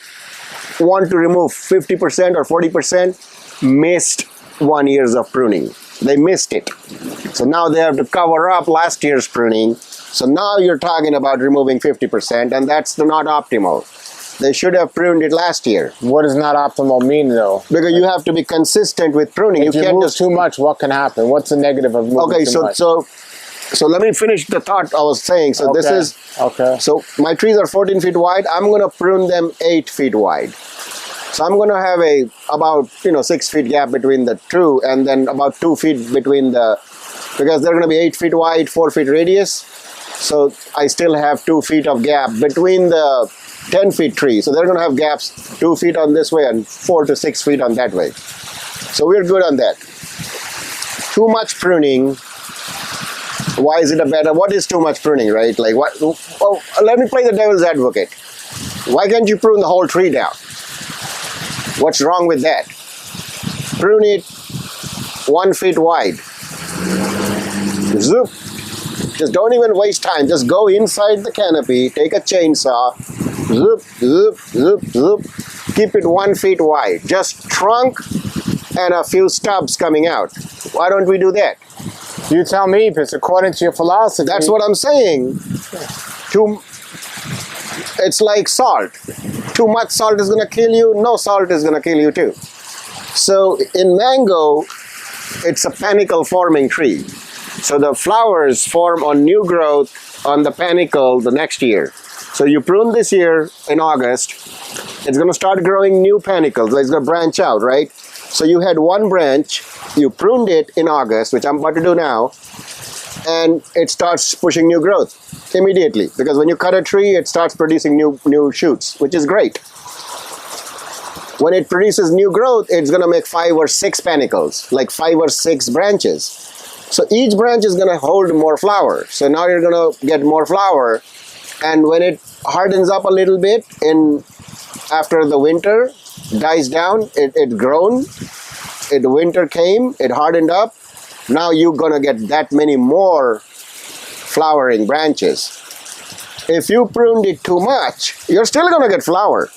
want to remove 50% or 40% missed 1 year of pruning. They missed it. So now they have to cover up last year's pruning. So now you're talking about removing 50%, and that's not optimal. They should have pruned it last year. What does not optimal mean, though? Because you have to be consistent with pruning. If you can't move just too much, what can happen? What's the negative of moving okay. too much? So let me finish the thought I was saying. So this Okay. is Okay. So my trees are 14 feet wide. I'm going to prune them 8 feet wide. So I'm going to have about 6 feet gap between the two, and then about 2 feet between because they're going to be 8 feet wide, 4 feet radius. So I still have 2 feet of gap between the 10 feet tree. So they're going to have gaps 2 feet on this way and 4 to 6 feet on that way. So we're good on that. Too much pruning. Why is it a better? What is too much pruning, right? Like what? Oh, let me play the devil's advocate. Why can't you prune the whole tree down? What's wrong with that? Prune it 1 foot wide. Zoop. Just don't even waste time. Just go inside the canopy, take a chainsaw, zoop, zoop, zoop, zoop. Keep it 1 foot wide. Just trunk and a few stubs coming out. Why don't we do that? You tell me, because according to your philosophy... That's what I'm saying. It's like salt. Too much salt is going to kill you. No salt is going to kill you too. So in mango, it's a panicle forming tree. So the flowers form on new growth on the panicle the next year. So you prune this year in August, it's going to start growing new panicles. It's going to branch out, right? So you had one branch, you pruned it in August, which I'm about to do now, and it starts pushing new growth immediately. Because when you cut a tree, it starts producing new shoots, which is great. When it produces new growth, it's going to make 5 or 6 panicles, like 5 or 6 branches. So each branch is going to hold more flower. So now you're going to get more flower. And when it hardens up a little bit after the winter dies down, it grown, the winter came, it hardened up. Now you're going to get that many more flowering branches. If you pruned it too much, you're still going to get flower.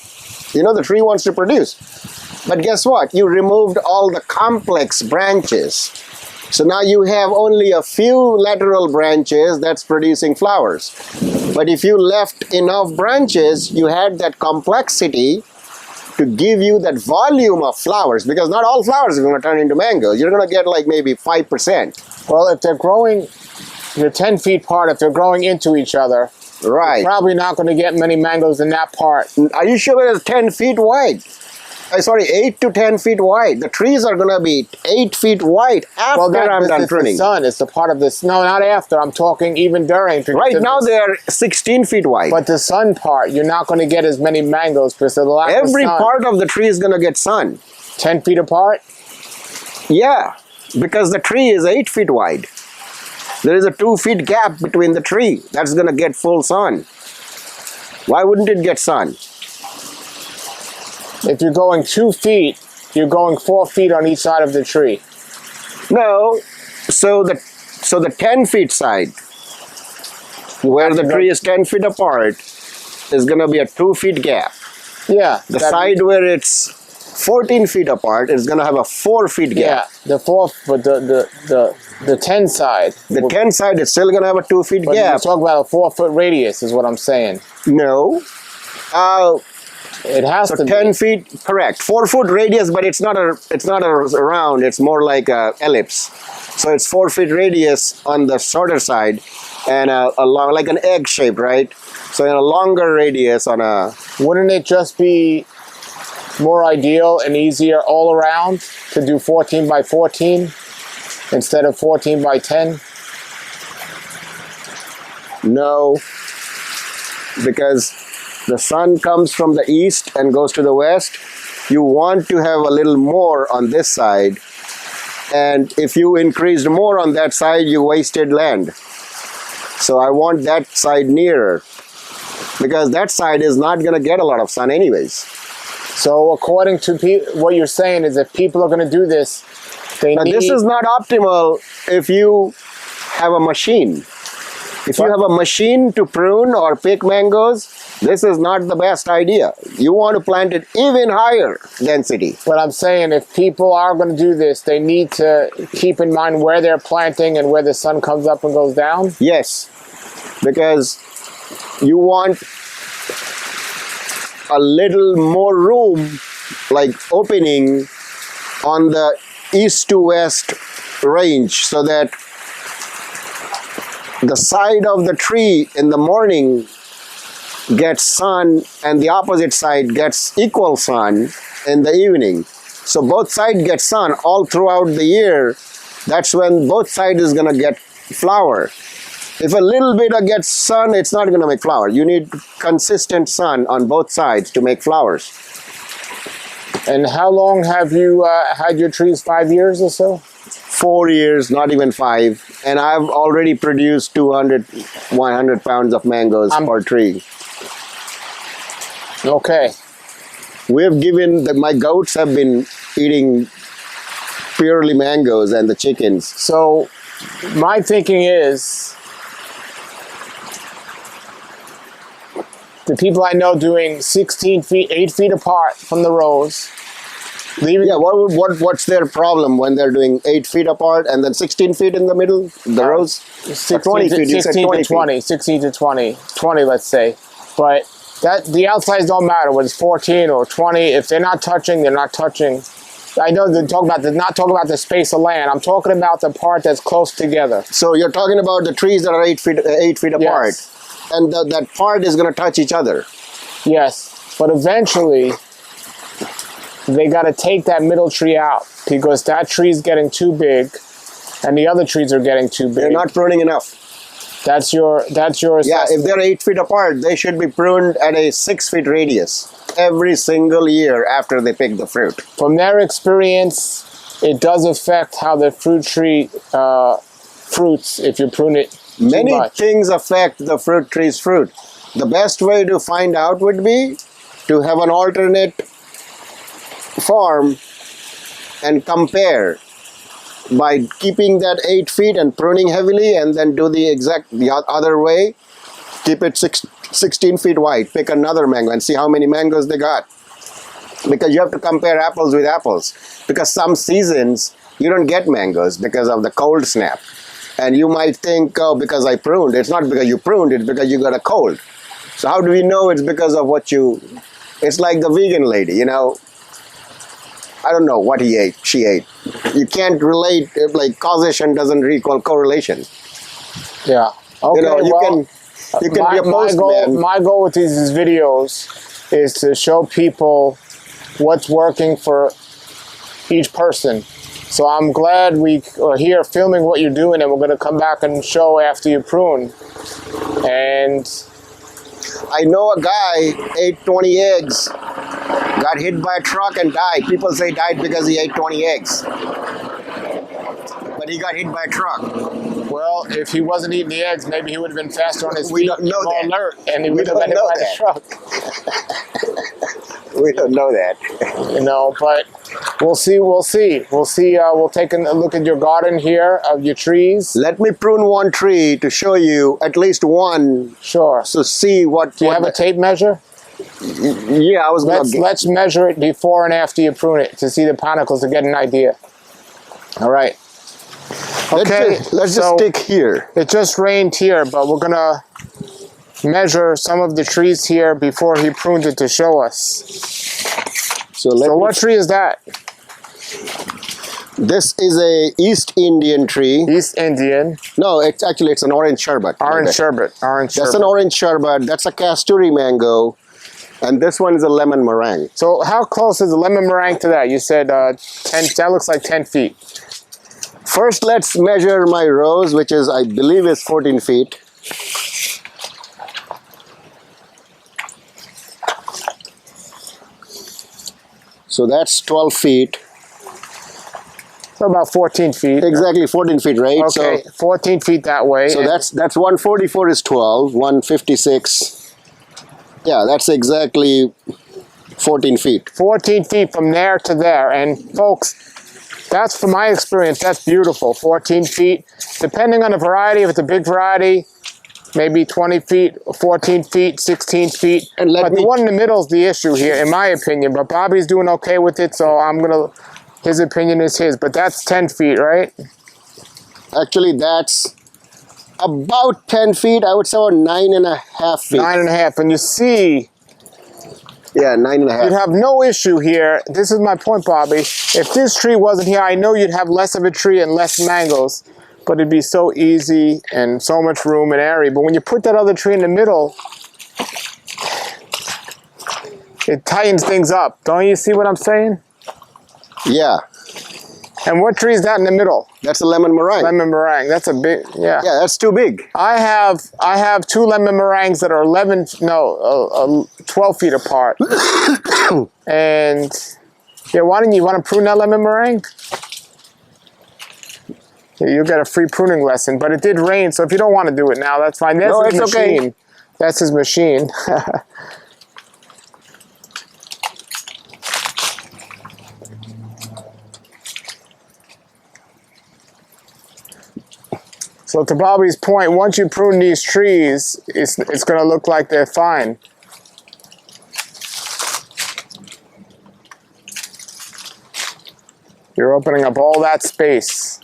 You know, the tree wants to produce. But guess what? You removed all the complex branches. So now you have only a few lateral branches that's producing flowers. But if you left enough branches, you had that complexity to give you that volume of flowers, because not all flowers are going to turn into mangoes. You're going to get like maybe 5%. Well, if they're growing, they're 10 feet apart, if they're growing into each other, right, you're probably not going to get many mangoes in that part. Are you sure it's 10 feet wide? 8 to 10 feet wide. The trees are going to be 8 feet wide after I'm done pruning. The sun. It's a part of this. No, not after. I'm talking even during. Right now they're 16 feet wide. But the sun part, you're not going to get as many mangoes because of the lack of sun. Every part of the tree is going to get sun. 10 feet apart? Yeah, because the tree is 8 feet wide. There is a 2 feet gap between the tree. That's going to get full sun. Why wouldn't it get sun? If you're going 2 feet, you're going 4 feet on each side of the tree. No, so the 10 feet side, where the tree is 10 feet apart, is going to be a 2 feet gap. Yeah. The side where it's 14 feet apart is going to have a 4 feet gap. Yeah, the 10 side. The 10 side is still going to have a 2 feet but gap. You're talking about a 4 foot radius is what I'm saying. No. It has to 10 be. feet, correct. 4 foot radius, but it's not a round. It's more like a ellipse. So it's 4 feet radius on the shorter side, and a long, like an egg shape, right? So in a longer radius on a. Wouldn't it just be more ideal and easier all around to do 14 by 14 instead of 14 by 10? No, because the sun comes from the east and goes to the west. You want to have a little more on this side, and if you increased more on that side, you wasted land. So I want that side nearer, because that side is not going to get a lot of sun anyways. So according to what you're saying is if people are going to do this, this is not optimal if you have a machine. If you have a machine to prune or pick mangoes, this is not the best idea. You want to plant it even higher density. What I'm saying, if people are going to do this, they need to keep in mind where they're planting and where the sun comes up and goes down? Yes, because you want a little more room, like opening on the east to west range, so that the side of the tree in the morning gets sun and the opposite side gets equal sun in the evening. So both sides get sun all throughout the year. That's when both sides is going to get flower. If a little bit gets sun, it's not going to make flower. You need consistent sun on both sides to make flowers. And how long have you had your trees? 5 years or so? 4 years, not even 5. And I've already produced 200, 100 pounds of mangoes per tree. Okay. We've given, my goats have been eating purely mangoes and the chickens. So my thinking is, the people I know doing 16 feet, 8 feet apart from the rows, leaving. Yeah, what's their problem when they're doing 8 feet apart and then 16 feet in the middle, the rows? 16 20 to, feet, you said 16 20 to 20, 16 to 20, 20 let's say. But that the outsides don't matter, whether it's 14 or 20. If they're not touching, they're not touching. I know they're not talking about the space of land. I'm talking about the part that's close together. So you're talking about the trees that are 8 feet apart. Yes. And that part is going to touch each other. Yes, but eventually they got to take that middle tree out because that tree's getting too big and the other trees are getting too big. They're not pruning enough. That's your assessment. Yeah, if they're 8 feet apart, they should be pruned at a 6 feet radius every single year after they pick the fruit. From their experience, it does affect how the fruit tree fruits if you prune it too Many much. things affect the fruit tree's fruit. The best way to find out would be to have an alternate farm and compare by keeping that 8 feet and pruning heavily, and then do the other way. Keep it 16 feet wide. Pick another mango and see how many mangoes they got. Because you have to compare apples with apples. Because some seasons you don't get mangoes because of the cold snap. And you might think, oh, because I pruned. It's not because you pruned, it's because you got a cold. So how do we know it's because of what you... It's like the vegan lady, you know. I don't know what he ate, she ate. You can't relate, like causation doesn't equal correlation. Yeah. Okay, You know, you well, can be a postman. my goal with these videos is to show people what's working for each person. So I'm glad we are here filming what you're doing, and we're going to come back and show after you prune. And I know a guy ate 20 eggs, got hit by a truck and died. People say died because he ate 20 eggs. But he got hit by a truck. well, if he wasn't eating the eggs, maybe he would have been faster on his We feet, don't know more that. alert, and he We would have don't been hit know by the that. truck. We don't know that. You know, but we'll see. We'll take a look at your garden here of your trees. Let me prune one tree to show you at least one, Sure. so see what... Do you have a tape measure? Yeah, I was going to... Let's measure it before and after you prune it to see the panicles to get an idea. All right. Okay. Let's just so stick here. it just rained here, but we're gonna measure some of the trees here before he prunes it to show us. So So what tree is that? This is a East Indian tree. East Indian. No, it's an orange sherbet. Orange sherbet. Orange That's sherbet. an orange sherbet. That's a Kasturi mango. And this one is a lemon meringue. So how close is the lemon meringue to that? You said 10. That looks like 10 feet. First, let's measure my rows, which is, I believe, is 14 feet. So that's 12 feet. So about 14 feet. Exactly 14 feet, right? Okay, So, 14 feet that way. so and that's 144 is 12, 156. Yeah, that's exactly 14 feet. 14 feet from there to there. And folks, that's from my experience, that's beautiful. 14 feet, depending on the variety, if it's a big variety, maybe 20 feet, 14 feet, 16 feet. And But the one in the middle is the issue here, in my opinion. But Bobby's doing okay with it, so his opinion is his. But that's 10 feet, right? Actually, that's about 10 feet. I would say about 9.5 feet. 9.5. And you see, Yeah, 9.5. you'd have no issue here. This is my point, Bobby. If this tree wasn't here, I know you'd have less of a tree and less mangoes, but it'd be so easy and so much room and area. But when you put that other tree in the middle, it tightens things up. Don't you see what I'm saying? Yeah. And what tree is that in the middle? That's a lemon meringue. Lemon meringue. That's a big, yeah. Yeah, that's too big. I have 2 lemon meringues that are 12 feet apart. And yeah, why don't you want to prune that lemon meringue? Yeah, you'll get a free pruning lesson. But it did rain, so if you don't want to do it now, that's fine. That's No, his it's machine. okay. That's his machine. So to Bobby's point, once you prune these trees, it's going to look like they're fine. You're opening up all that space.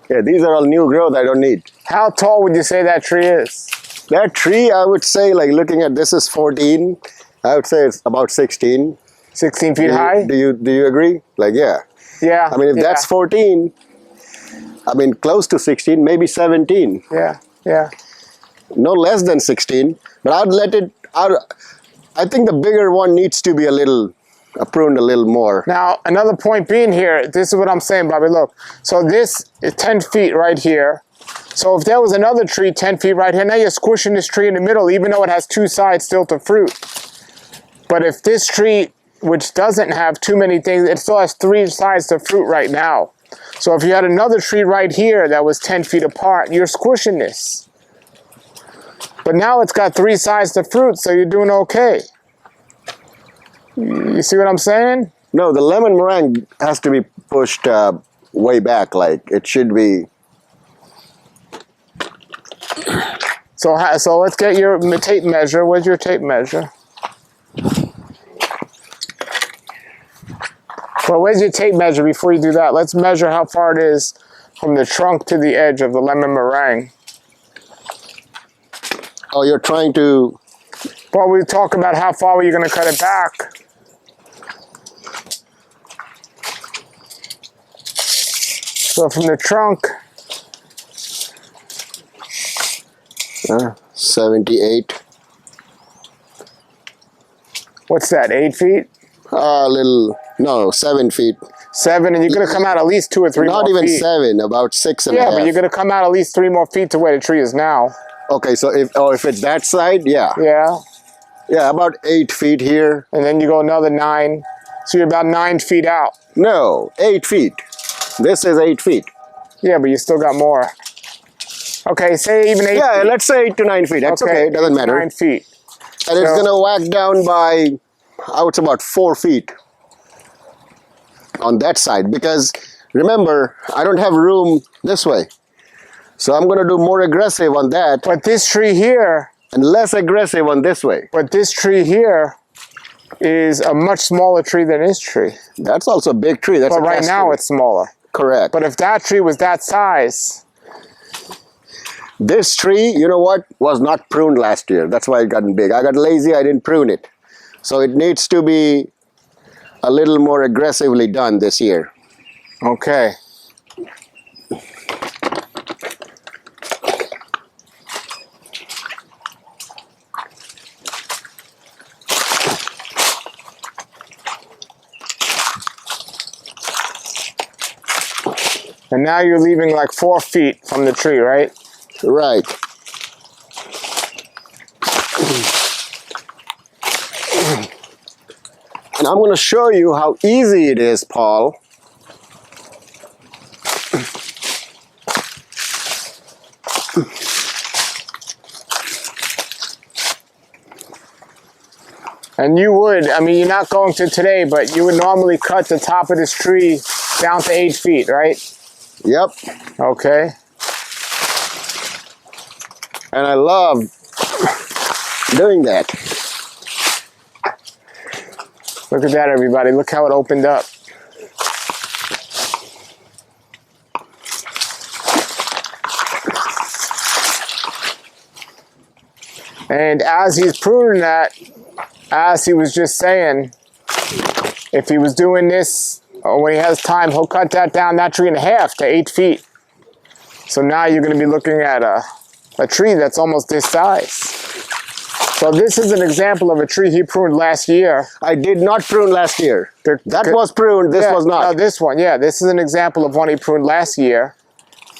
Yeah, these are all new growth I don't need. How tall would you say that tree is? That tree, I would say, like looking at this is 14. I would say it's about 16. 16 feet high? Do you agree? Like, yeah. Yeah. I mean, if that's 14, I mean, close to 16, maybe 17. Yeah, yeah. No less than 16. But I'd let it out. I think the bigger one needs to be pruned a little more. Now, another point being here, this is what I'm saying, Bobby, look. So this is 10 feet right here. So if there was another tree 10 feet right here, now you're squishing this tree in the middle, even though it has 2 sides still to fruit. But if this tree, which doesn't have too many things, it still has 3 sides to fruit right now. So if you had another tree right here that was 10 feet apart, you're squishing this. But now it's got 3 sides to fruit, so you're doing okay. You see what I'm saying? No, the lemon meringue has to be pushed way back. Like, it should be. So let's get your tape measure. Where's your tape measure? Well, where's your tape measure before you do that? Let's measure how far it is from the trunk to the edge of the lemon meringue. Oh, you're trying to. Well, we talk about how far you're going to cut it back. So from the trunk, 78. what's that, 8 feet? No, 7 feet. 7, and you're going to come out at least 2 or 3 more Not even feet. 7, about 6 and a Yeah, half. but you're going to come out at least 3 more feet to where the tree is now. Okay, so if it's that side, yeah. Yeah, Yeah, about 8 feet here. and then you go another 9. So you're about 9 feet out. No, 8 feet. This is 8 feet. Yeah, but you still got more. Okay, say even 8 Yeah, feet. let's say 8 to 9 feet. That's okay, it doesn't matter. 9 feet. And it's So- going to whack down by, I would say, about 4 feet on that side. Because remember, I don't have room this way. So I'm going to do more aggressive on that But this tree here, and less aggressive on this way. is a much smaller tree than this tree. That's also a big tree. That's But a right now cascade. it's smaller. Correct. But if that tree was that size, This tree, you know what, was not pruned last year. That's why it got big. I got lazy, I didn't prune it. So it needs to be a little more aggressively done this year. okay. And now you're leaving like 4 feet from the tree, right? Right. And I'm going to show you how easy it is, Paul. And you would, I mean, you're not going to today, but you would normally cut the top of this tree down to 8 feet, right? Yep. Okay. And I love doing that. Look at that, everybody. Look how it opened up. And as he's pruning that, as he was just saying, if he was doing this, or when he has time, he'll cut that down, that tree in half to 8 feet. So now you're going to be looking at a tree that's almost this size. So this is an example of a tree he pruned last year. I did not prune last year. That was pruned, this was not. No, this one, yeah. This is an example of one he pruned last year.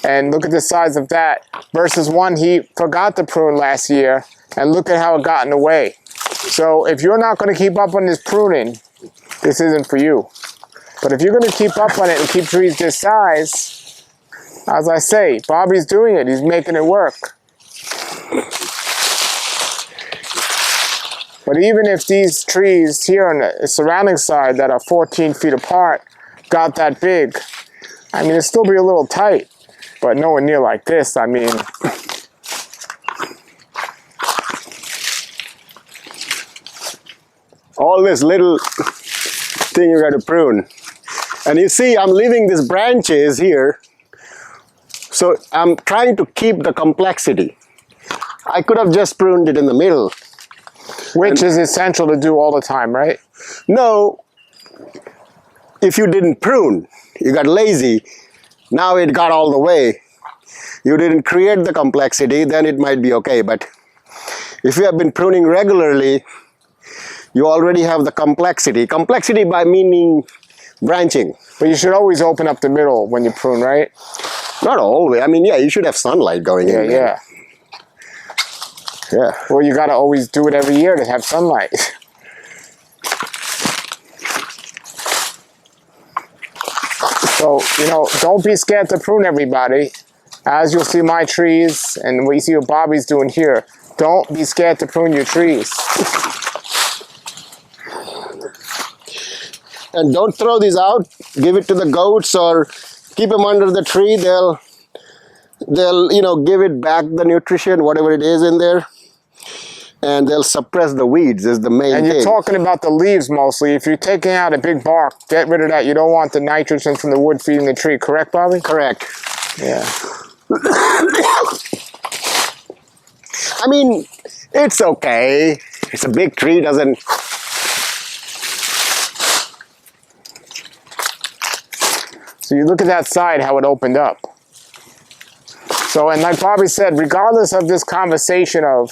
And look at the size of that versus one he forgot to prune last year. And look at how it got in the way. So if you're not going to keep up on this pruning, this isn't for you. But if you're going to keep up on it and keep trees this size, as I say, Bobby's doing it. He's making it work. But even if these trees here on the surrounding side that are 14 feet apart got that big, I mean, it'd still be a little tight, but nowhere near like this. I mean, all this little thing you got to prune. And you see, I'm leaving these branches here. So I'm trying to keep the complexity. I could have just pruned it in the middle. which is essential to do all the time, right? No, if you didn't prune, you got lazy, now it got all the way. You didn't create the complexity, then it might be okay. But if you have been pruning regularly, you already have the complexity. Complexity by meaning branching. But you should always open up the middle when you prune, right? Not always. I mean, yeah, you should have sunlight going in. Yeah. Yeah. Well, you got to always do it every year to have sunlight. So, you know, don't be scared to prune, everybody. As you'll see my trees and what you see what Bobby's doing here, don't be scared to prune your trees. And don't throw these out. Give it to the goats or keep them under the tree. They'll you know, give it back the nutrition, whatever it is in there. And they'll suppress the weeds is the main thing. And you're talking about the leaves mostly. If you're taking out a big bark, get rid of that. You don't want the nitrogen from the wood feeding the tree. Correct, Bobby? Correct. Yeah. I mean, it's okay. It's a big tree, doesn't... So you look at that side, how it opened up. So, and like Bobby said, regardless of this conversation of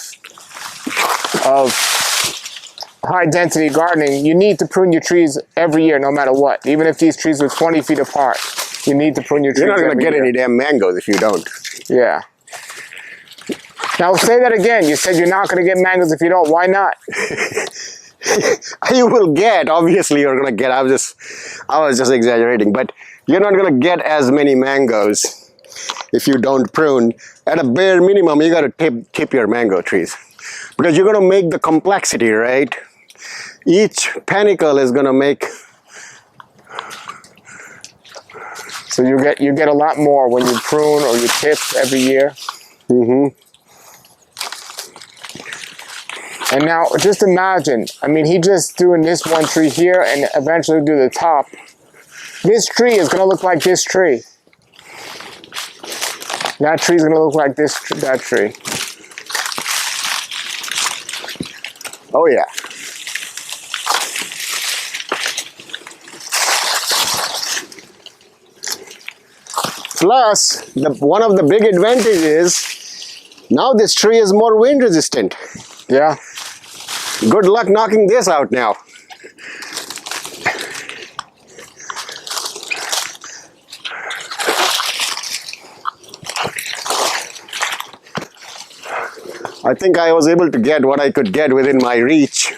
high density gardening, you need to prune your trees every year, no matter what. Even if these trees were 20 feet apart, you need to prune your trees You're not going to get year. any damn mangoes if you don't. Yeah. Now say that again. You said you're not going to get mangoes if you don't. Why not? You will get, obviously you're going to get, I was just exaggerating, but you're not going to get as many mangoes if you don't prune. At a bare minimum, you got to tip your mango trees because you're going to make the complexity, right? Each panicle is going to make. So you get a lot more when you prune or you tip every year. Mm-hmm. And now, just imagine, I mean, he just doing this one tree here and eventually do the top. This tree is going to look like this tree. That tree is going to look like that tree. Oh, yeah. Plus, one of the big advantages, now this tree is more wind resistant. Yeah. Good luck knocking this out now. I think I was able to get what I could get within my reach.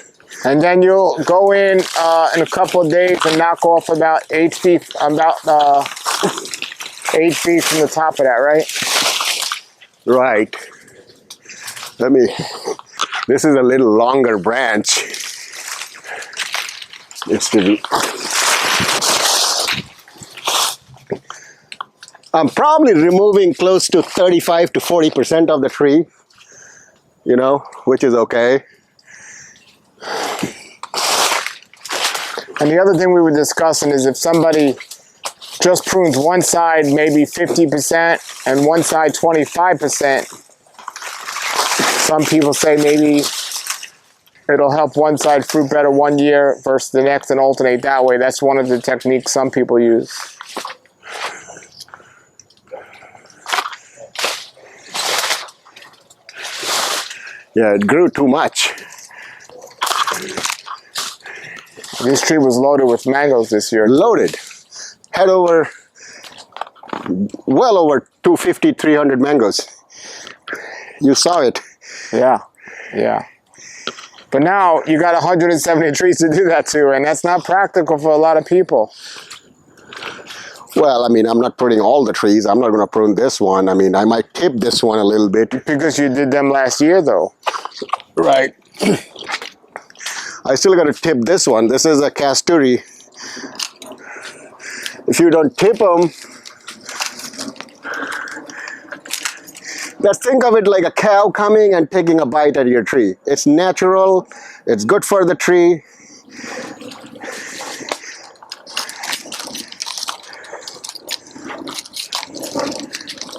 And then you'll go in a couple of days and knock off about 8 feet, 8 feet from the top of that, right? Right. This is a little longer branch. It's to be. I'm probably removing close to 35 to 40% of the tree, you know, which is okay. And the other thing we were discussing is if somebody just prunes one side maybe 50% and one side 25%, some people say maybe it'll help one side fruit better one year versus the next and alternate that way. That's one of the techniques some people use. Yeah, it grew too much. This tree was loaded with mangoes this year. Loaded. Had well over 250, 300 mangoes. You saw it. Yeah, yeah. But now you got 170 trees to do that to, and that's not practical for a lot of people. Well, I mean, I'm not pruning all the trees. I'm not going to prune this one. I mean, I might tip this one a little bit. Because you did them last year, though. Right. I still got to tip this one. This is a Casturi. If you don't tip them, just think of it like a cow coming and taking a bite at your tree. It's natural. It's good for the tree.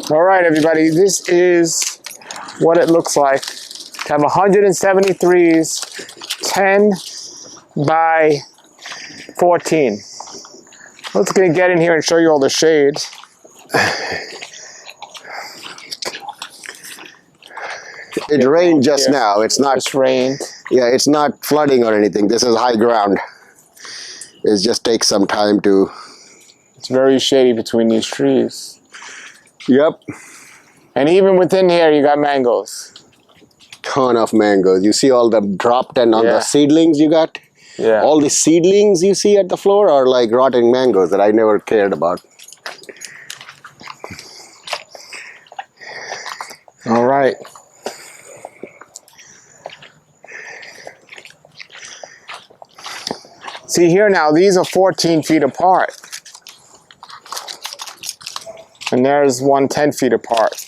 All right, everybody, this is what it looks like to have 173s, 10 by 14. Let's gonna get in here and show you all the shades. It rained just now. It's not. It's rained. Yeah, it's not flooding or anything. This is high ground. It just takes some time to. It's very shady between these trees. Yep. And even within here, you got mangoes. Ton of mangoes. You see all the dropped and on Yeah. the seedlings you got? Yeah. All the seedlings you see at the floor are like rotting mangoes that I never cared about. All right. See here now, these are 14 feet apart. And there's one 10 feet apart.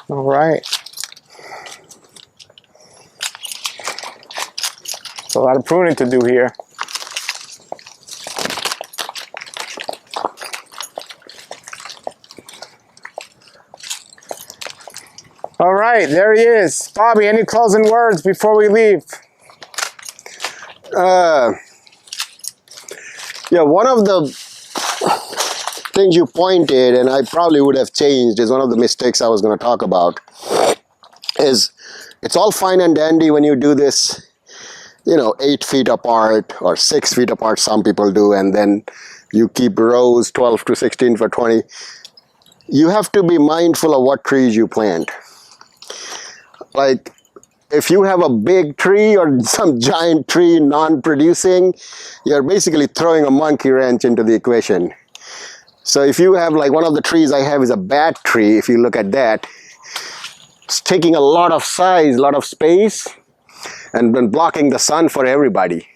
All right. There's a lot of pruning to do here. All right, there he is. Bobby, any closing words before we leave? Yeah, one of the things you pointed, and I probably would have changed, is one of the mistakes I was going to talk about, is it's all fine and dandy when you do this, 8 feet apart or 6 feet apart, some people do, and then you keep rows 12 to 16 for 20. You have to be mindful of what trees you plant. Like, if you have a big tree or some giant tree non-producing, you're basically throwing a monkey wrench into the equation. So if you have, like, one of the trees I have is a bat tree, if you look at that, it's taking a lot of size, a lot of space, and then blocking the sun for everybody.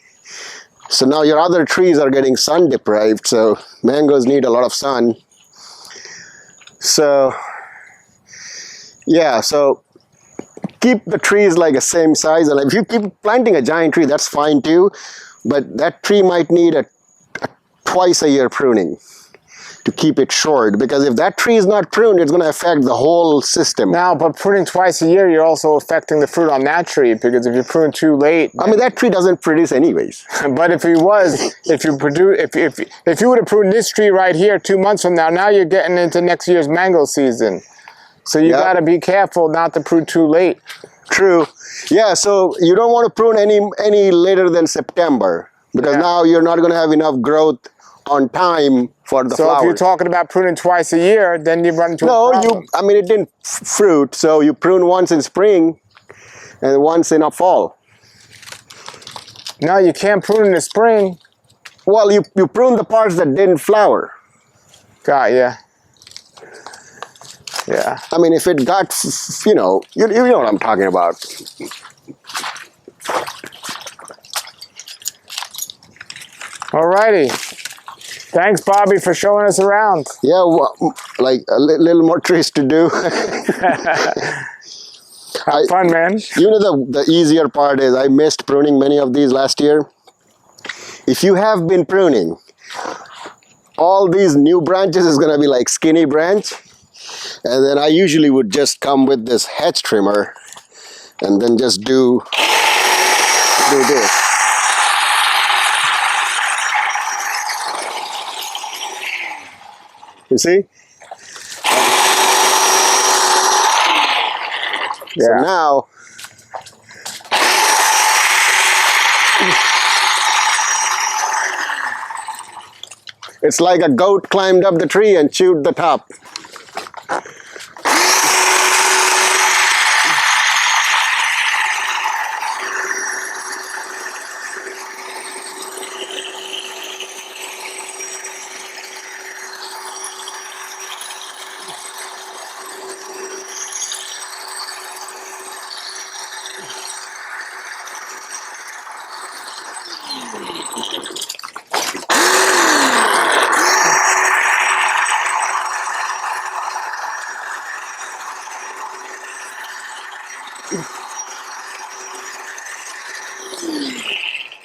So now your other trees are getting sun deprived, so mangoes need a lot of sun. So, yeah, so keep the trees like the same size, and if you keep planting a giant tree, that's fine too, but that tree might need a twice a year pruning to keep it short, because if that tree is not pruned, it's going to affect the whole system. Now, but pruning twice a year, you're also affecting the fruit on that tree, because if you prune too late, I mean, that tree doesn't produce anyways. but if you would have pruned this tree right here 2 months from now you're getting into next year's mango season. So you got to be careful not to prune too late. True. Yeah, so you don't want to prune any later than September, because now you're not going to have enough growth on time for the flowers. So if you're talking about pruning twice a year, then you run into a problem. I mean, it didn't fruit, so you prune once in spring and once in a fall. No, you can't prune in the spring. Well, you prune the parts that didn't flower. Yeah. Yeah. I mean, if it got, you know what I'm talking about. Alrighty. Thanks, Bobby, for showing us around. Yeah, like a little more trees to do. Have fun, man. You know, the easier part is I missed pruning many of these last year. If you have been pruning, all these new branches is going to be like skinny branch. And then I usually would just come with this hedge trimmer and then just do this. You see? Yeah. So now, It's like a goat climbed up the tree and chewed the top.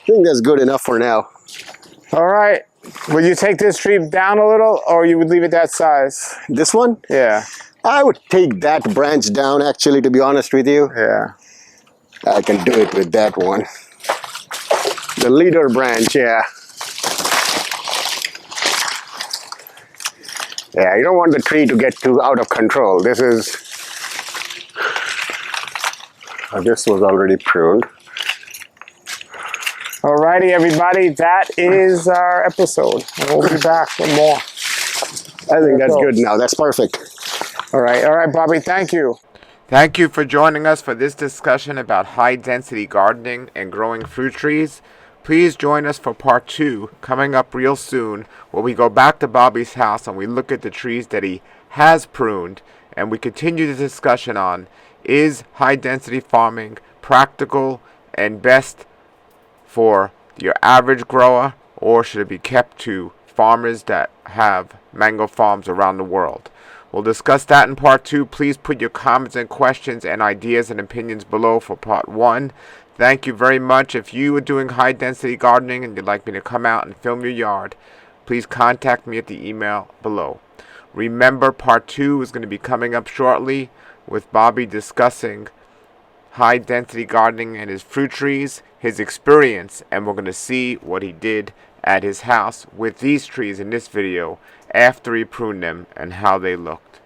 I think that's good enough for now. All right. Would you take this tree down a little, or you would leave it that size? This one? Yeah. I would take that branch down, actually, to be honest with you. Yeah. I can do it with that one. The leader branch, yeah. Yeah, you don't want the tree to get too out of control. This was already pruned. Alrighty, everybody. That is our episode. And we'll be back with more. I think that's good now. That's perfect. All right, Bobby. Thank you. Thank you for joining us for this discussion about high-density gardening and growing fruit trees. Please join us for part 2 coming up real soon, where we go back to Bobby's house and we look at the trees that he has pruned, and we continue the discussion on, is high-density farming practical and best for your average grower, or should it be kept to farmers that have mango farms around the world? We'll discuss that in part 2. Please put your comments and questions and ideas and opinions below for part 1. Thank you very much. If you are doing high density gardening and you'd like me to come out and film your yard, please contact me at the email below. Remember, part 2 is going to be coming up shortly with Bobby discussing high density gardening and his fruit trees, his experience, and we're going to see what he did at his house with these trees in this video after he pruned them and how they looked.